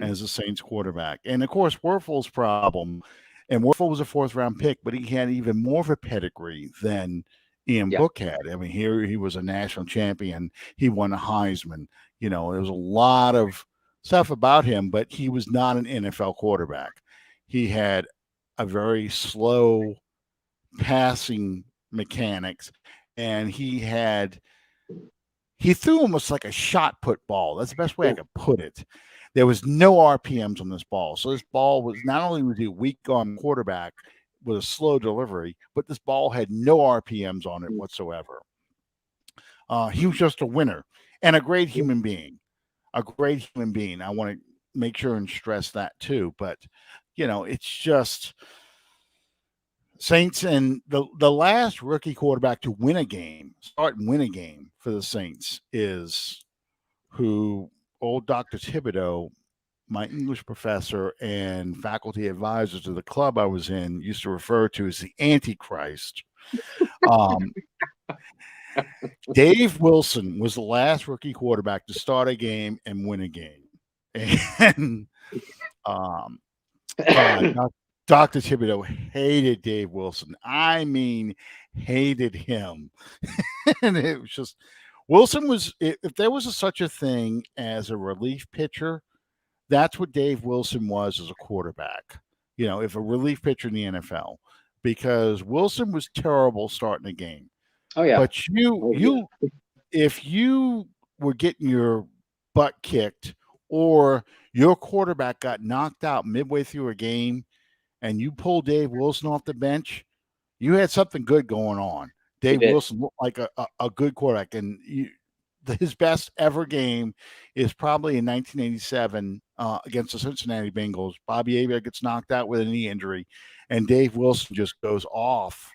as a Saints quarterback. And, of course, Werfel's problem, and Werfel was a fourth-round pick, but he had even more of a pedigree than Ian Book had. I mean, here he was a national champion. He won a Heisman. There was a lot of stuff about him, but he was not an NFL quarterback. He had a very slow passing mechanics, and he he threw almost like a shot put ball. That's the best way I could put it. There was no RPMs on this ball. So this ball was not only was he a weak arm quarterback with a slow delivery, but this ball had no RPMs on it whatsoever. He was just a winner and a great human being. A great human being. I want to make sure and stress that too. But, it's just Saints and the last rookie quarterback to start and win a game for the Saints is who old Dr. Thibodeau, my English professor and faculty advisor to the club I was in, used to refer to as the Antichrist. Dave Wilson was the last rookie quarterback to start a game and win a game. And Dr. Thibodeau hated Dave Wilson. I mean, hated him. And it was just, Wilson was, if there was such a thing as a relief pitcher, that's what Dave Wilson was as a quarterback. If a relief pitcher in the NFL, because Wilson was terrible starting a game. Oh yeah. But if you were getting your butt kicked or your quarterback got knocked out midway through a game and you pulled Dave Wilson off the bench, you had something good going on. Dave Wilson looked like a good quarterback, and his best ever game is probably in 1987 against the Cincinnati Bengals. Bobby Abel gets knocked out with a knee injury, and Dave Wilson just goes off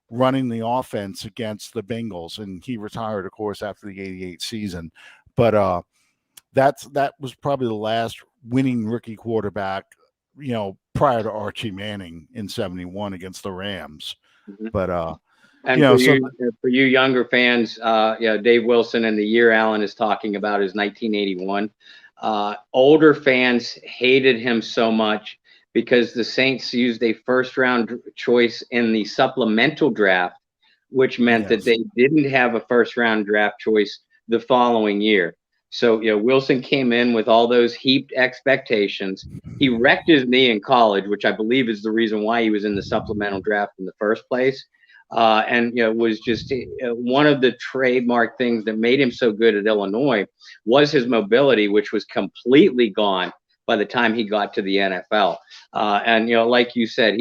running the offense against the Bengals, and he retired, of course, after the 88 season. But that was probably the last winning rookie quarterback, prior to Archie Manning in 71 against the Rams. Mm-hmm. But and for you younger fans, Dave Wilson and the year Alan is talking about is 1981. Older fans hated him so much because the Saints used a first-round choice in the supplemental draft, which meant that they didn't have a first-round draft choice the following year. So, Wilson came in with all those heaped expectations. He wrecked his knee in college, which I believe is the reason why he was in the supplemental draft in the first place. And was just one of the trademark things that made him so good at Illinois was his mobility, which was completely gone by the time he got to the NFL. And like you said,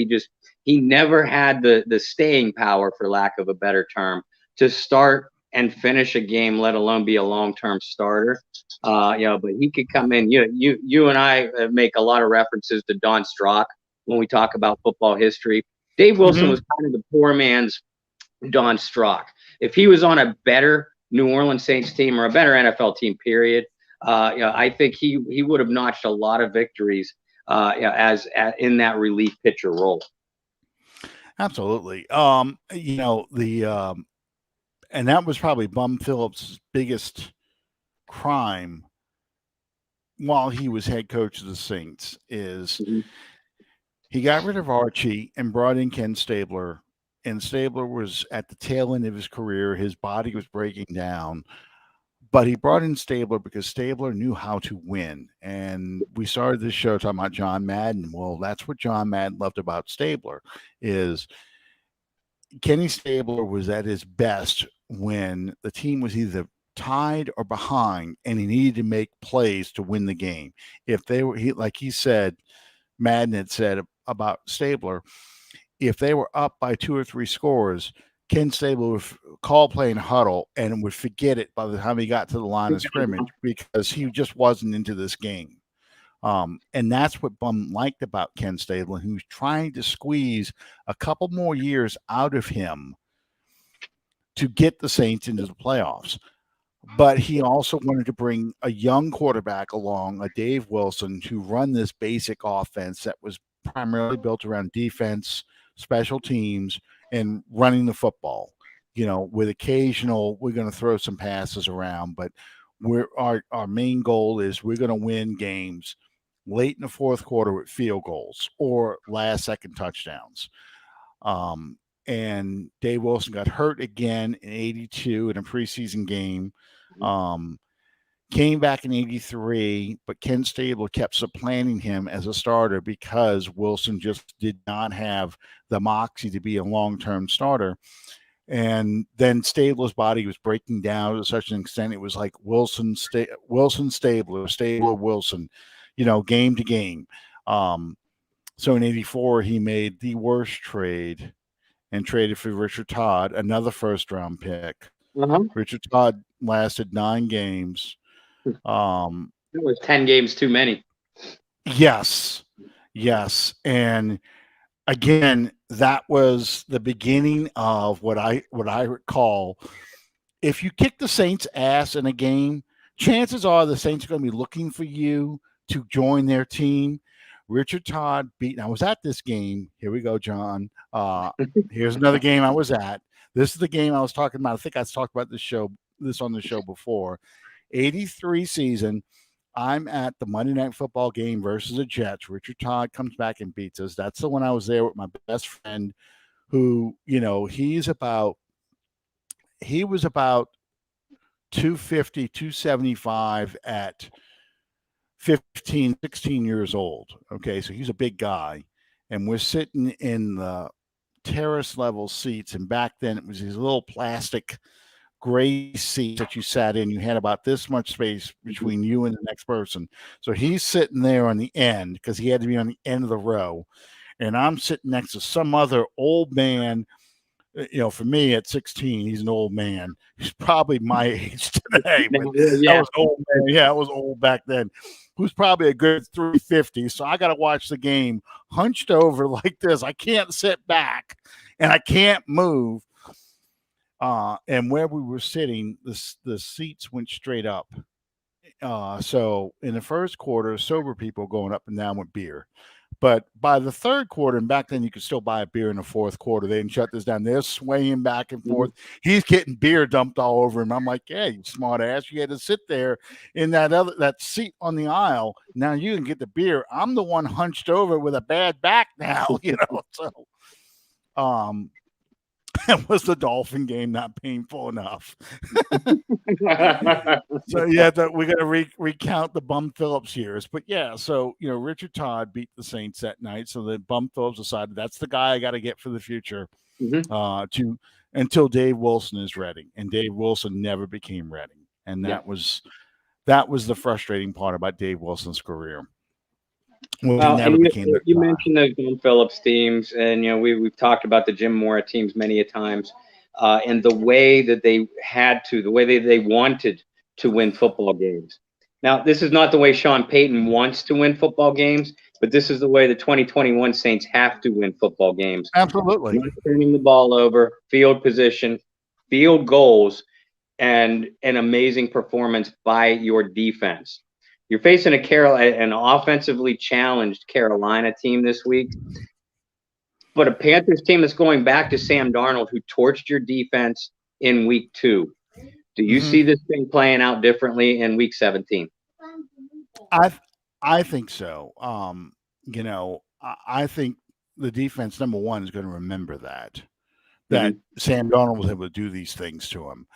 he never had the staying power, for lack of a better term, to start and finish a game, let alone be a long-term starter. But he could come in. You and I make a lot of references to Don Strock when we talk about football history. Dave Wilson was kind of the poor man's Don Strock. If he was on a better New Orleans Saints team or a better NFL team, period, I think he would have notched a lot of victories as in that relief pitcher role. Absolutely. And that was probably Bum Phillips' biggest crime while he was head coach of the Saints is he got rid of Archie and brought in Ken Stabler. And Stabler was at the tail end of his career. His body was breaking down. But he brought in Stabler because Stabler knew how to win. And we started this show talking about John Madden. Well, that's what John Madden loved about Stabler is Kenny Stabler was at his best when the team was either tied or behind and he needed to make plays to win the game. If they were, like he said, Madden had said about Stabler, if they were up by 2 or 3 scores, Ken Stabler would call play and huddle and would forget it by the time he got to the line of scrimmage because he just wasn't into this game. And that's what Bum liked about Ken Stabler, who was trying to squeeze a couple more years out of him to get the Saints into the playoffs. But he also wanted to bring a young quarterback along, a Dave Wilson, to run this basic offense that was primarily built around defense, special teams, and running the football. With occasional, we're going to throw some passes around, but our main goal is we're going to win games late in the fourth quarter with field goals or last-second touchdowns. And Dave Wilson got hurt again in 82 in a preseason game. Came back in 83, but Ken Stabler kept supplanting him as a starter because Wilson just did not have the moxie to be a long-term starter. And then Stabler's body was breaking down to such an extent it was like Wilson, Stabler, Stabler, Wilson, game to game. So in '84, he made the worst trade and traded for Richard Todd, another first-round pick. Uh-huh. Richard Todd lasted 9 games. It was 10 games too many. Yes. And again, that was the beginning of what I recall. If you kick the Saints' ass in a game, chances are the Saints are going to be looking for you to join their team. Richard Todd beat. I was at this game. Here we go, John. Here's another game I was at. This is the game I was talking about. I think I talked about this on the show before. '83 season. I'm at the Monday Night Football game versus the Jets. Richard Todd comes back and beats us. That's the one I was there with my best friend who, he was about 250, 275 at 15, 16 years old. Okay, so he's a big guy. And we're sitting in the terrace level seats. And back then it was these little plastic gray seats that you sat in. You had about this much space between you and the next person. So he's sitting there on the end because he had to be on the end of the row. And I'm sitting next to some other old man. For me at 16, he's an old man. He's probably my age today. But that was old man. Yeah, it was old back then. Who's probably a good 350. So I got to watch the game hunched over like this. I can't sit back and I can't move. And where we were sitting, the seats went straight up. So in the first quarter, sober people going up and down with beer. But by the third quarter, and back then you could still buy a beer in the fourth quarter. They didn't shut this down. They're swaying back and forth. He's getting beer dumped all over him. I'm like, yeah, you smart ass. You had to sit there in that seat on the aisle. Now you can get the beer. I'm the one hunched over with a bad back now, So was the Dolphin game not painful enough? So yeah, we're gonna recount the Bum Phillips years, but yeah. So Richard Todd beat the Saints that night, so the Bum Phillips decided that's the guy I got to get for the future, until Dave Wilson is ready, and Dave Wilson never became ready, and that was the frustrating part about Dave Wilson's career. Well, and you mentioned those Bum Phillips teams, and we've talked about the Jim Mora teams many a times, and the way that they they wanted to win football games. Now, this is not the way Sean Payton wants to win football games, but this is the way the 2021 Saints have to win football games. Absolutely, not turning the ball over, field position, field goals, and an amazing performance by your defense. You're facing an offensively challenged Carolina team this week, but a Panthers team that's going back to Sam Darnold, who torched your defense in week 2. Do you see this thing playing out differently in week 17? I think so. I think the defense, number one, is going to remember that Sam Darnold was able to do these things to him.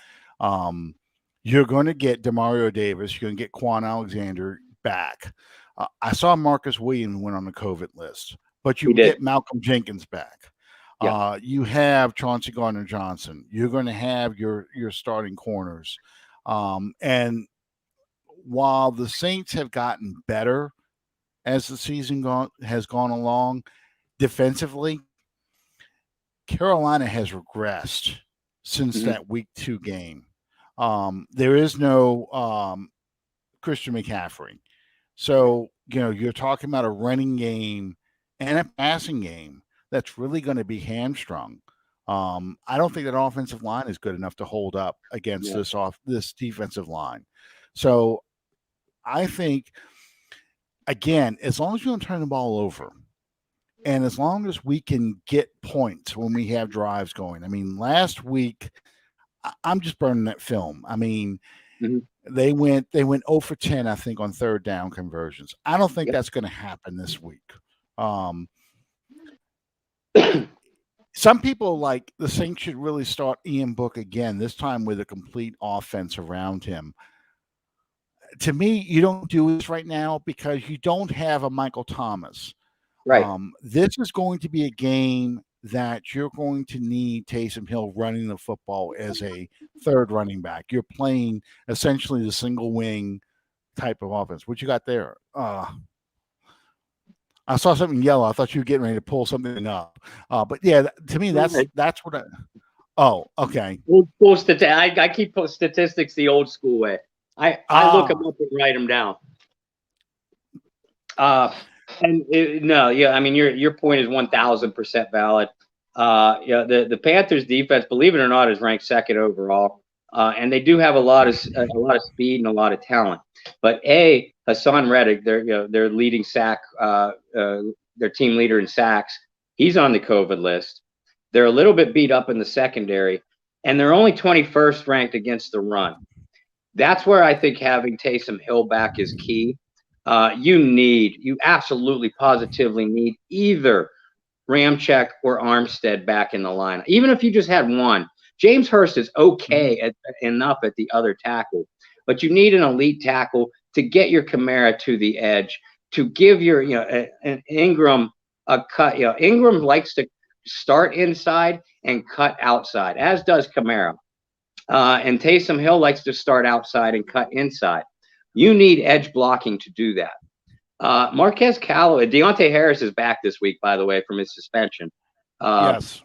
You're going to get Demario Davis. You're going to get Quan Alexander back. I saw Marcus Williams went on the COVID list, but you get Malcolm Jenkins back. Yeah. You have Chauncey Gardner-Johnson. You're going to have your starting corners. And while the Saints have gotten better as the season has gone along, defensively, Carolina has regressed since that week 2 game. There is no Christian McCaffrey. So, you're talking about a running game and a passing game that's really going to be hamstrung. I don't think that offensive line is good enough to hold up against this defensive line. So I think, again, as long as you don't turn the ball over and as long as we can get points when we have drives going. I mean, last week, I'm just burning that film. I mean, they went 0 for 10, I think, on third down conversions. I don't think that's going to happen this week. Some people like the Saints should really start Ian Book again, this time with a complete offense around him. To me, you don't do this right now because you don't have a Michael Thomas. Right. This is going to be a game that you're going to need Taysom Hill running the football as a third running back. You're playing essentially the single wing type of offense. What you got there? I saw something yellow. I thought you were getting ready to pull something up. But yeah, to me, that's what I. Oh, okay. I keep statistics the old school way. I look them up and write them down. I mean, your point is 1,000% valid. The Panthers defense, believe it or not, is ranked second overall, and they do have a lot of speed and a lot of talent. But Hassan Reddick, their leading sack, their team leader in sacks, he's on the COVID list. They're a little bit beat up in the secondary, and they're only 21st ranked against the run. That's where I think having Taysom Hill back is key. You absolutely positively need either Ramczyk or Armstead back in the line. Even if you just had one, James Hurst is okay enough at the other tackle, but you need an elite tackle to get your Kamara to the edge, to give your an Ingram a cut. Ingram likes to start inside and cut outside, as does Kamara. And Taysom Hill likes to start outside and cut inside. You need edge blocking to do that. Marquez Callaway, Deontay Harris is back this week, by the way, from his suspension. Yes.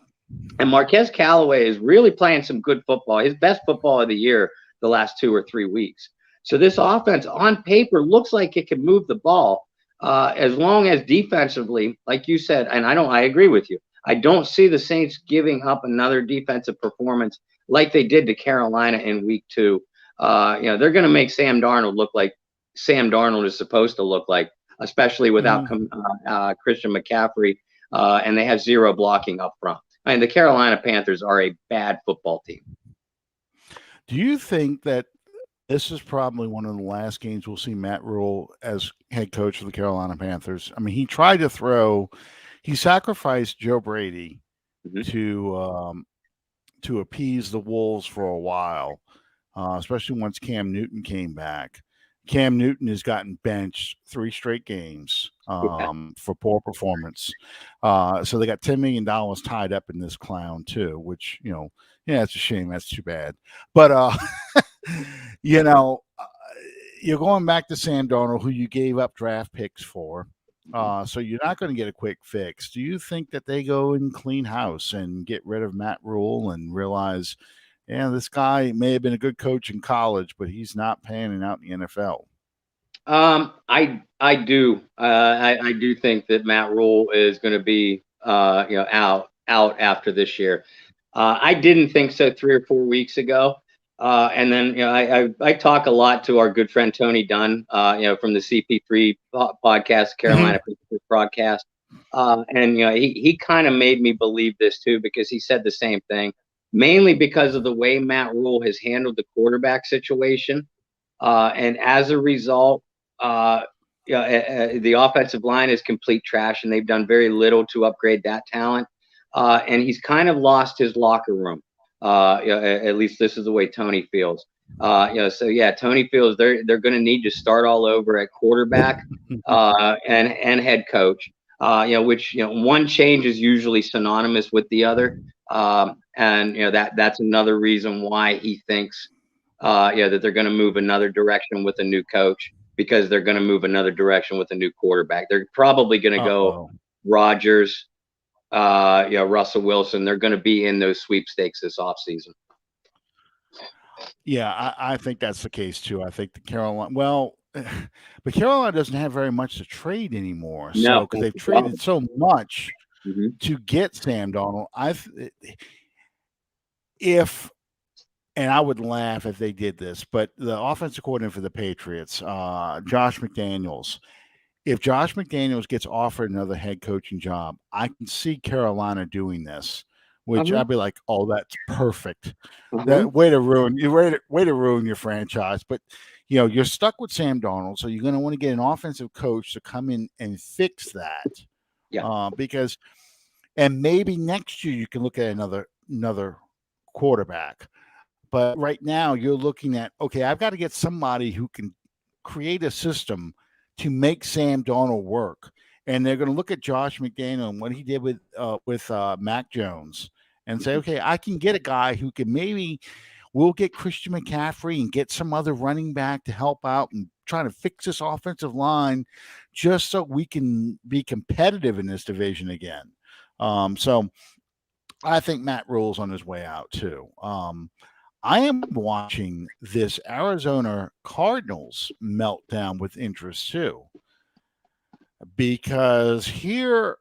And Marquez Callaway is really playing some good football, his best football of the year the last 2 or 3 weeks. So this offense on paper looks like it can move the ball as long as defensively, like you said, and I agree with you. I don't see the Saints giving up another defensive performance like they did to Carolina in week 2. They're going to make Sam Darnold look like Sam Darnold is supposed to look like, especially without Christian McCaffrey, and they have zero blocking up front. I mean, the Carolina Panthers are a bad football team. Do you think that this is probably one of the last games we'll see Matt Rule as head coach of the Carolina Panthers? I mean, he sacrificed Joe Brady to appease the Wolves for a while, especially once Cam Newton came back. Cam Newton has gotten benched 3 straight games for poor performance. So they got $10 million tied up in this clown too, which, it's a shame. That's too bad. But, you're going back to Sam Darnold, who you gave up draft picks for. So you're not going to get a quick fix. Do you think that they go and clean house and get rid of Matt Rule and realize, this guy may have been a good coach in college, but he's not panning out in the NFL? I do. I do think that Matt Rule is going to be out after this year. I didn't think so 3 or 4 weeks ago. And then I talk a lot to our good friend Tony Dunn, from the CP3 podcast, Carolina broadcast, and he kind of made me believe this too, because he said the same thing, mainly because of the way Matt Rule has handled the quarterback situation, and as a result, the offensive line is complete trash, and they've done very little to upgrade that talent, and he's kind of lost his locker room. At least this is the way Tony feels. Tony feels they're going to need to start all over at quarterback and head coach. Which one change is usually synonymous with the other, and that's another reason why he thinks that they're going to move another direction with a new coach, because they're going to move another direction with a new quarterback. They're probably going to go Rodgers. Russell Wilson. They're going to be in those sweepstakes this offseason. Yeah, I think that's the case too. I think the Carolina, but Carolina doesn't have very much to trade anymore. So because they've traded so much to get Sam Darnold, and I would laugh if they did this, but the offensive coordinator for the Patriots, Josh McDaniels. If Josh McDaniels gets offered another head coaching job, I can see Carolina doing this, which I'd be like, "Oh, that's perfect." That way to ruin your franchise. But you're stuck with Sam Darnold, so you're going to want to get an offensive coach to come in and fix that. Yeah. And maybe next year you can look at another quarterback. But right now you're looking at, okay, I've got to get somebody who can create a system to make Sam Darnold work. and they're going to look at Josh McDaniel and what he did with Mac Jones and say, okay, I can get a guy who can maybe we'll get Christian McCaffrey and get some other running back to help out and try to fix this offensive line just so we can be competitive in this division again. So I think Matt Rule's on his way out too. I am watching this Arizona Cardinals meltdown with interest too, because here,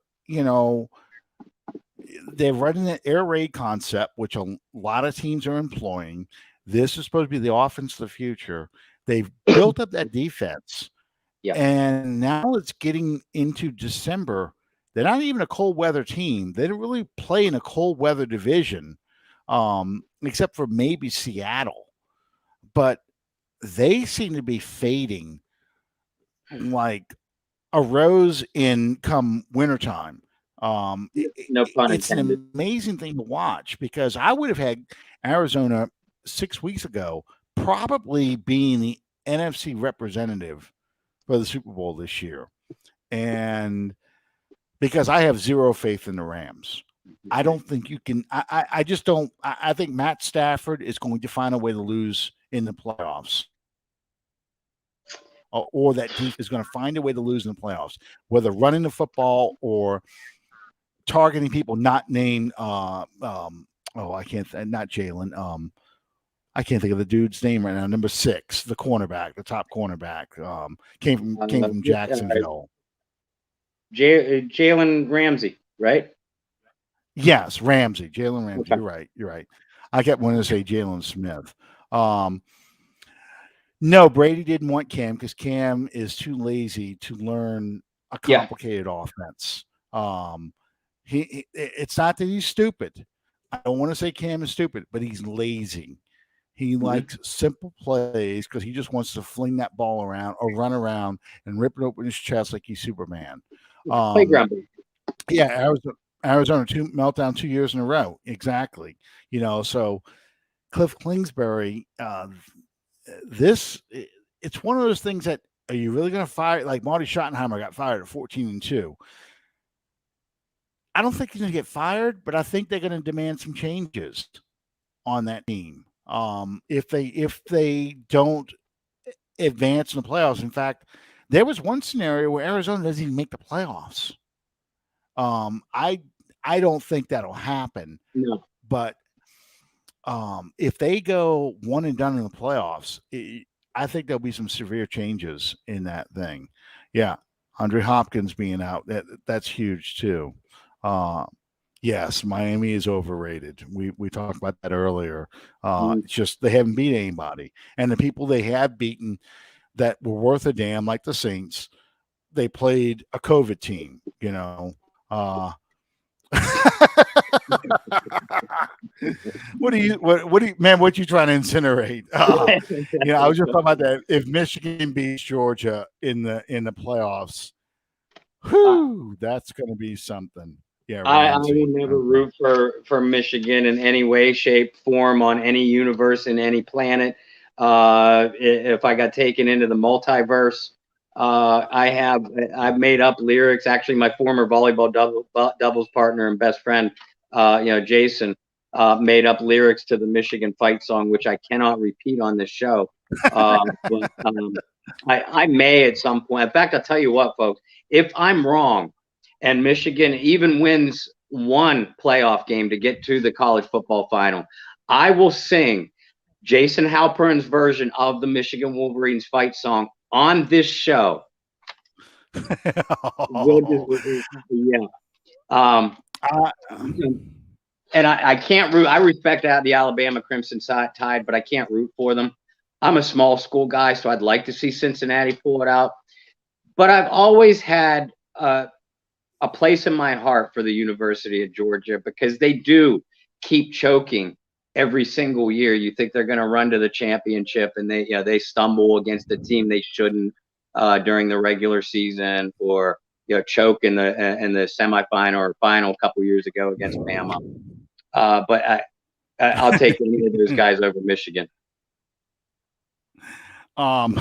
they're running an air raid concept, which a lot of teams are employing. This is supposed to be the offense of the future. They've built up that defense. Yeah. And now it's getting into December. They're not even a cold weather team. They don't really play in a cold weather division, except for maybe Seattle. But they seem to be fading like a rose in come wintertime. No pun It's intended. an amazing thing to watch because I would have had Arizona 6 weeks ago probably being the NFC representative for the Super Bowl this year. And because I have zero faith in the Rams. I don't think you can. I just don't. I think Matt Stafford is going to find a way to lose in the playoffs. Or that team is going to find a way to lose in the playoffs, whether running the football or targeting people not named. I can't. Not Jalen. I can't think of the dude's name right now. Number 6, the cornerback, the top cornerback, came from Jacksonville. Jalen Ramsey, right? Yes, Ramsey, Jalen Ramsey. Okay. You're right. I kept wanting to say Jalen Smith. No, Brady didn't want Cam because Cam is too lazy to learn a complicated offense. It's not that he's stupid. I don't want to say Cam is stupid, but he's lazy. He likes simple plays because he just wants to fling that ball around or run around and rip it open his chest like he's Superman. Playground. Yeah, Arizona meltdown 2 years in a row. Exactly. So Cliff Kingsbury, it's one of those things that are you really going to fire? Like Marty Schottenheimer got fired at 14-2. I don't think he's going to get fired, but I think they're going to demand some changes on that team. If they don't advance in the playoffs. In fact, there was one scenario where Arizona doesn't even make the playoffs. I don't think that'll happen. No. But if they go one and done in the playoffs, I think there'll be some severe changes in that thing. Yeah, Andre Hopkins being out, that's huge too. Yes, Miami is overrated. We talked about that earlier. It's just they haven't beat anybody, and the people they have beaten that were worth a damn, like the Saints, they played a COVID team. What you trying to incinerate? I was just talking about that. If Michigan beats Georgia in the playoffs, that's going to be something. Yeah, I will never root for Michigan in any way, shape, form, on any universe, in any planet. If I got taken into the multiverse, I've made up lyrics. Actually, my former volleyball doubles partner and best friend, Jason, made up lyrics to the Michigan fight song, which I cannot repeat on this show. But I may at some point. In fact, I'll tell you what, folks. If I'm wrong, and Michigan even wins one playoff game to get to the college football final, I will sing Jason Halpern's version of the Michigan Wolverines fight song on this show. Yeah. And I can't root. I respect the Alabama Crimson Tide, but I can't root for them. I'm a small school guy, so I'd like to see Cincinnati pull it out. But I've always had a place in my heart for the University of Georgia because they do keep choking every single year. You think they're going to run to the championship, and they stumble against a team they shouldn't during the regular season, or choke in the semifinal or final a couple years ago against Bama. But I'll take any of those guys over Michigan. Um,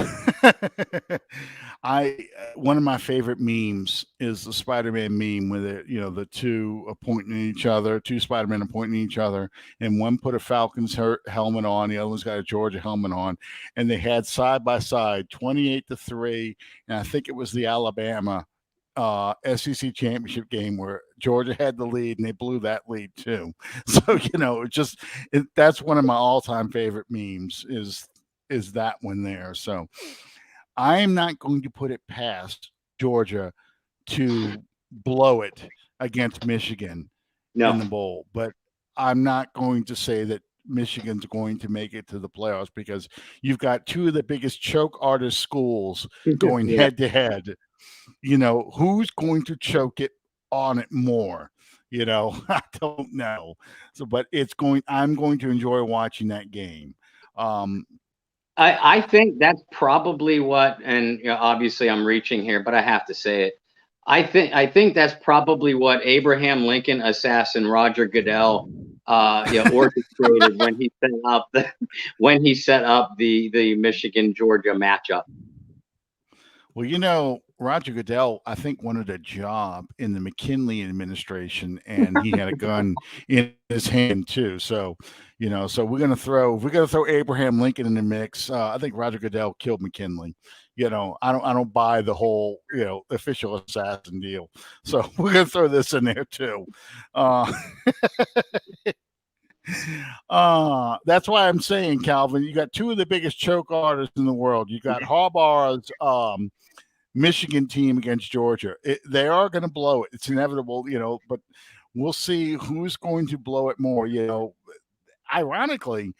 I one of my favorite memes is the Spider-Man meme with it. You know, the two are pointing at each other, two Spider-Men are pointing at each other, and one put a Falcons helmet on, the other one's got a Georgia helmet on, and they had side by side 28-3, and I think it was the Alabama SEC championship game where Georgia had the lead and they blew that lead too. So that's one of my all-time favorite memes is that one there. So I'm not going to put it past Georgia to blow it against Michigan in No. the bowl, but I'm not going to say that Michigan's going to make it to the playoffs because you've got two of the biggest choke artist schools going Yeah. head to head. Who's going to choke it on it more? I don't know. So, but I'm going to enjoy watching that game. I think that's probably what, and obviously I'm reaching here, but I have to say it. I think that's probably what Abraham Lincoln assassin Roger Goodell orchestrated when he set up the Michigan Georgia matchup. Well, Roger Goodell, I think, wanted a job in the McKinley administration, and he had a gun in his hand too. So, so we're gonna throw Abraham Lincoln in the mix. I think Roger Goodell killed McKinley. I don't buy the whole official assassin deal. So we're gonna throw this in there too. That's why I'm saying, Calvin, you got two of the biggest choke artists in the world. You got Harbaugh's Michigan team against Georgia. They are going to blow it. It's inevitable, but we'll see who's going to blow it more. Ironically,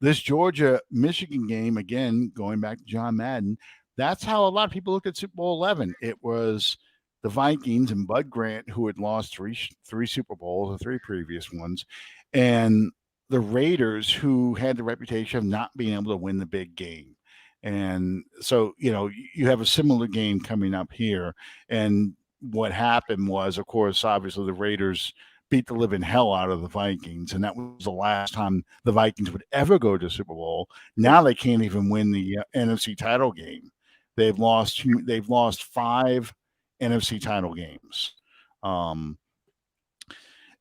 this Georgia Michigan game, again, going back to John Madden, that's how a lot of people look at Super Bowl 11. It was the Vikings and Bud Grant, who had lost three Super Bowls, the three previous ones, and the Raiders, who had the reputation of not being able to win the big game. And so, you have a similar game coming up here. And what happened was, of course, obviously the Raiders beat the living hell out of the Vikings, and that was the last time the Vikings would ever go to Super Bowl. Now they can't even win the NFC title game. They've lost 5 NFC title games.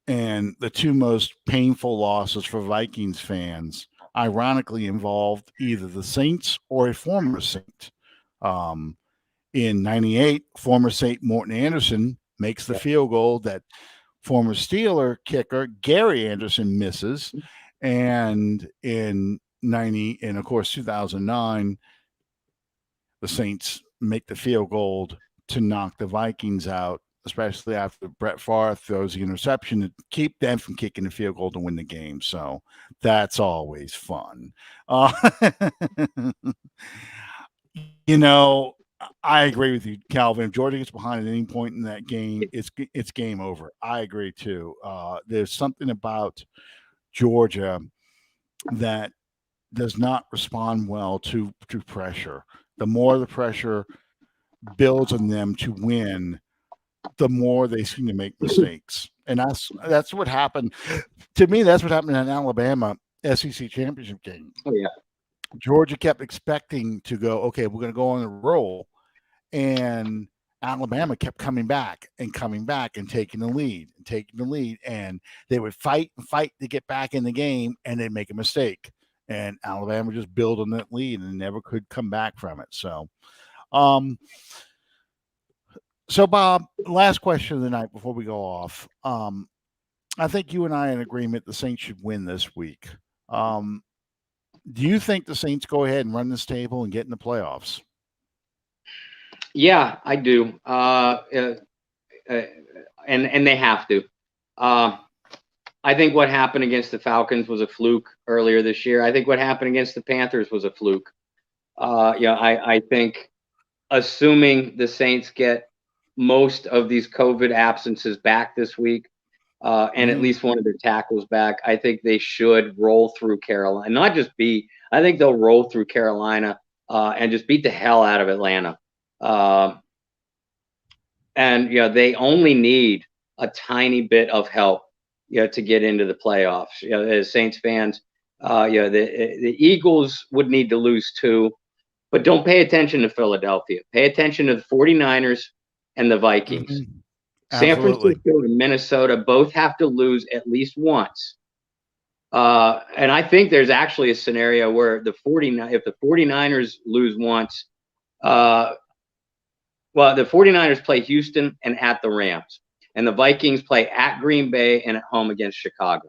And the two most painful losses for Vikings fans ironically involved either the Saints or a former Saint. In 98, former Saint Morton Anderson makes the field goal that former Steeler kicker Gary Anderson misses. And in 2009, the Saints make the field goal to knock the Vikings out, especially after Brett Favre throws the interception to keep them from kicking the field goal to win the game. So that's always fun. I agree with you, Calvin. If Georgia gets behind at any point in that game, it's game over. I agree too. There's something about Georgia that does not respond well to pressure. The more the pressure builds on them to win, the more they seem to make mistakes. And that's what happened. To me, that's what happened in Alabama SEC championship game. Oh, yeah. Georgia kept expecting to go, okay, we're going to go on a roll. And Alabama kept coming back and taking the lead and they would fight and fight to get back in the game, and they'd make a mistake, and Alabama just built on that lead and never could come back from it. So Bob, last question of the night before we go off. I think you and I are in agreement the Saints should win this week. Do you think the Saints go ahead and run this table and get in the playoffs? Yeah, I do. And they have to. I think what happened against the Falcons was a fluke earlier this year. I think what happened against the Panthers was a fluke. I think assuming the Saints get most of these COVID absences back this week, and at least one of their tackles back, I think they should roll through Carolina. Not just beat, I think they'll roll through Carolina and just beat the hell out of Atlanta. And they only need a tiny bit of help, to get into the playoffs. As Saints fans, the Eagles would need to lose 2. But don't pay attention to Philadelphia. Pay attention to the 49ers and the Vikings. Mhm. San Absolutely. Francisco and Minnesota both have to lose at least once. And I think there's actually a scenario where if the 49ers lose once, the 49ers play Houston and at the Rams, and the Vikings play at Green Bay and at home against Chicago.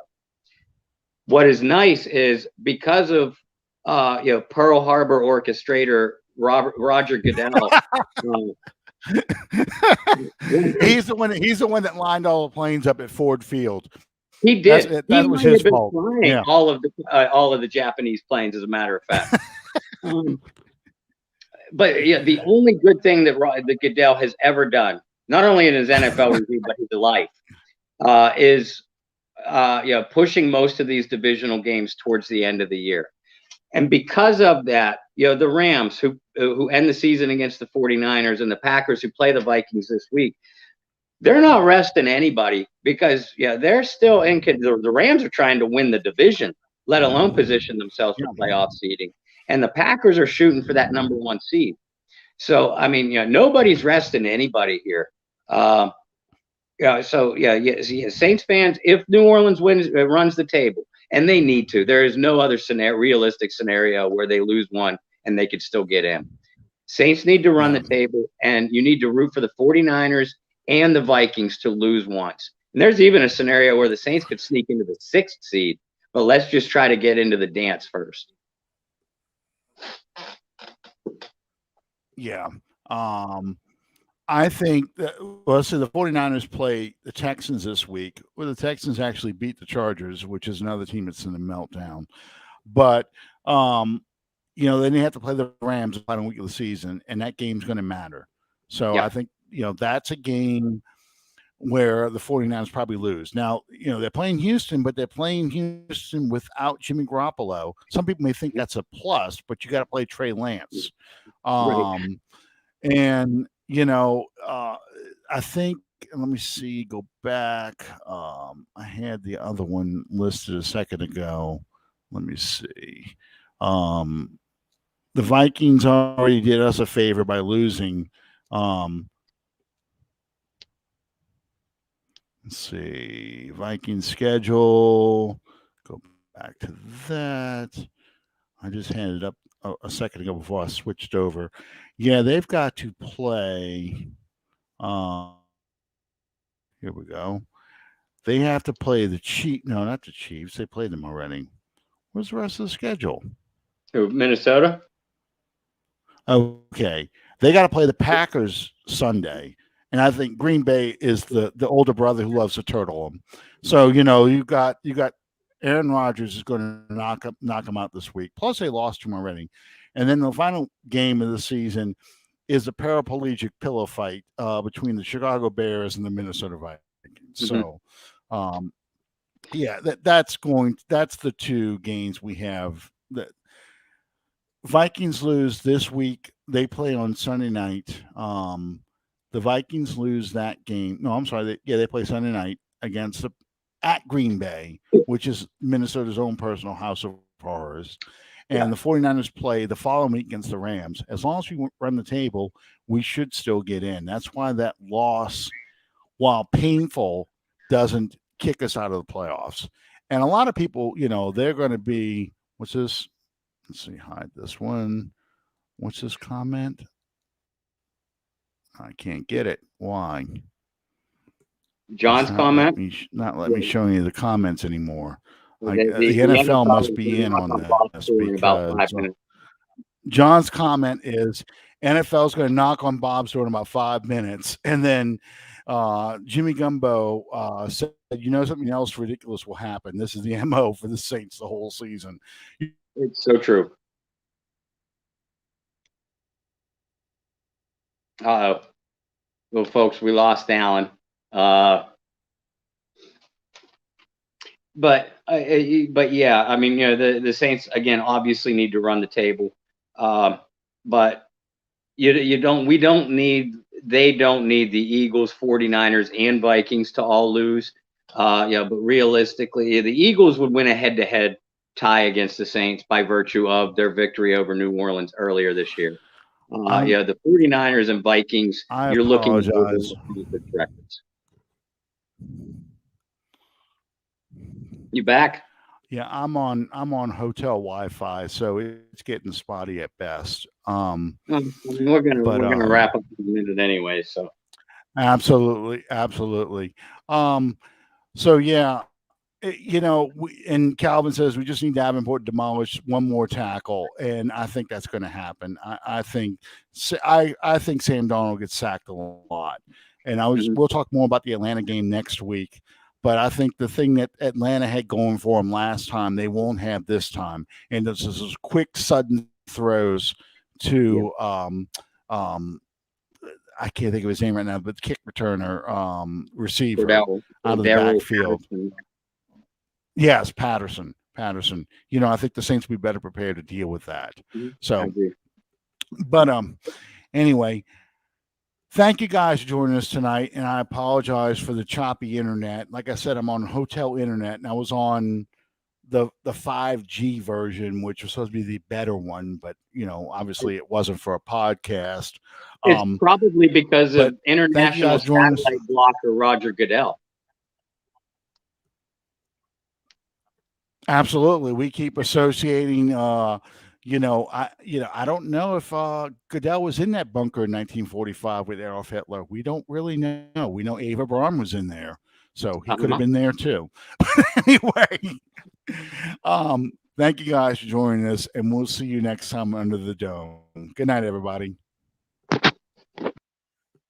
What is nice is because of Pearl Harbor orchestrator Roger Goodell. He's the one. He's the one that lined all the planes up at Ford Field. He did. That was his fault. Yeah. All of the Japanese planes, as a matter of fact. But yeah, the only good thing that Goodell has ever done, not only in his NFL review but his life, is pushing most of these divisional games towards the end of the year. And because of that, the Rams who end the season against the 49ers and the Packers who play the Vikings this week, they're not resting anybody because they're still in. The Rams are trying to win the division, let alone position themselves for playoff seeding. And the Packers are shooting for that number 1 seed. So I mean, nobody's resting anybody here. Saints fans, if New Orleans runs the table, and they need to, there is no other realistic scenario where they lose one and they could still get in. Saints need to run the table, and you need to root for the 49ers and the Vikings to lose once. And there's even a scenario where the Saints could sneak into the 6th seed, but let's just try to get into the dance first. Yeah. I think that, let's say the 49ers play the Texans this week, where the Texans actually beat the Chargers, which is another team that's in a meltdown. But, then they have to play the Rams the final week of the season, and that game's going to matter. So I think, that's a game where the 49ers probably lose. Now, they're playing Houston, but they're playing Houston without Jimmy Garoppolo. Some people may think that's a plus, but you got to play Trey Lance. Right. And, I think, let me see, go back. I had the other one listed a second ago. Let me see. The Vikings already did us a favor by losing. Let's see. Vikings schedule. Go back to that. I just had it up a second ago before I switched over. Yeah, they've got to play. Here we go. They have to play the Chiefs. No, not the Chiefs. They played them already. Where's the rest of the schedule? Minnesota? Okay. They got to play the Packers Sunday. And I think Green Bay is the older brother who loves to turtle them. So, you got Aaron Rodgers is going to knock them out this week. Plus, they lost him already. And then the final game of the season is a paraplegic pillow fight between the Chicago Bears and the Minnesota Vikings. Mm-hmm. So, that's the 2 games we have. That Vikings lose this week. They play on Sunday night. The Vikings lose that game. No, I'm sorry. They play Sunday night against at Green Bay, which is Minnesota's own personal house of horrors. And the 49ers play the following week against the Rams. As long as we run the table, we should still get in. That's why that loss, while painful, doesn't kick us out of the playoffs. And a lot of people, they're going to be, what's this? Let's see, hide this one. What's this comment? I can't get it. Why? John's comment? Not let me show you the comments anymore. The NFL must be in on this because John's comment is NFL's going to knock on Bob's door in about 5 minutes. And then Jimmy Gumbo said, something else ridiculous will happen. This is the MO for the Saints the whole season. It's so true. Uh-oh. Well, folks, we lost Alan. But yeah, I mean, the Saints again obviously need to run the table, but they don't need the Eagles, 49ers, and Vikings to all lose. But realistically, the Eagles would win a head-to-head tie against the Saints by virtue of their victory over New Orleans earlier this year. The 49ers and Vikings, I you're looking at apologize. records. You back? Yeah, I'm on hotel Wi-Fi, so it's getting spotty at best. We're gonna wrap up in a minute anyway. So absolutely. So yeah, and Calvin says we just need Davenport demolish one more tackle, and I think that's going to happen. I think Sam Darnold gets sacked a lot, and we'll talk more about the Atlanta game next week. But I think the thing that Atlanta had going for them last time, they won't have this time, and this is those quick, sudden throws to I can't think of his name right now, but the kick returner, receiver out of the backfield. Yes, Patterson. I think the Saints will be better prepared to deal with that. So, but anyway, thank you guys for joining us tonight, and I apologize for the choppy internet. Like I said, I'm on hotel internet, and I was on the 5G version, which was supposed to be the better one, but obviously it wasn't for a podcast. It's probably because of international satellite blocker Roger Goodell. Absolutely, we keep associating. I don't know if Goodell was in that bunker in 1945 with Adolf Hitler. We don't really know. We know Eva Braun was in there, so he could have been there too. But anyway, thank you guys for joining us, and we'll see you next time under the dome. Good night, everybody.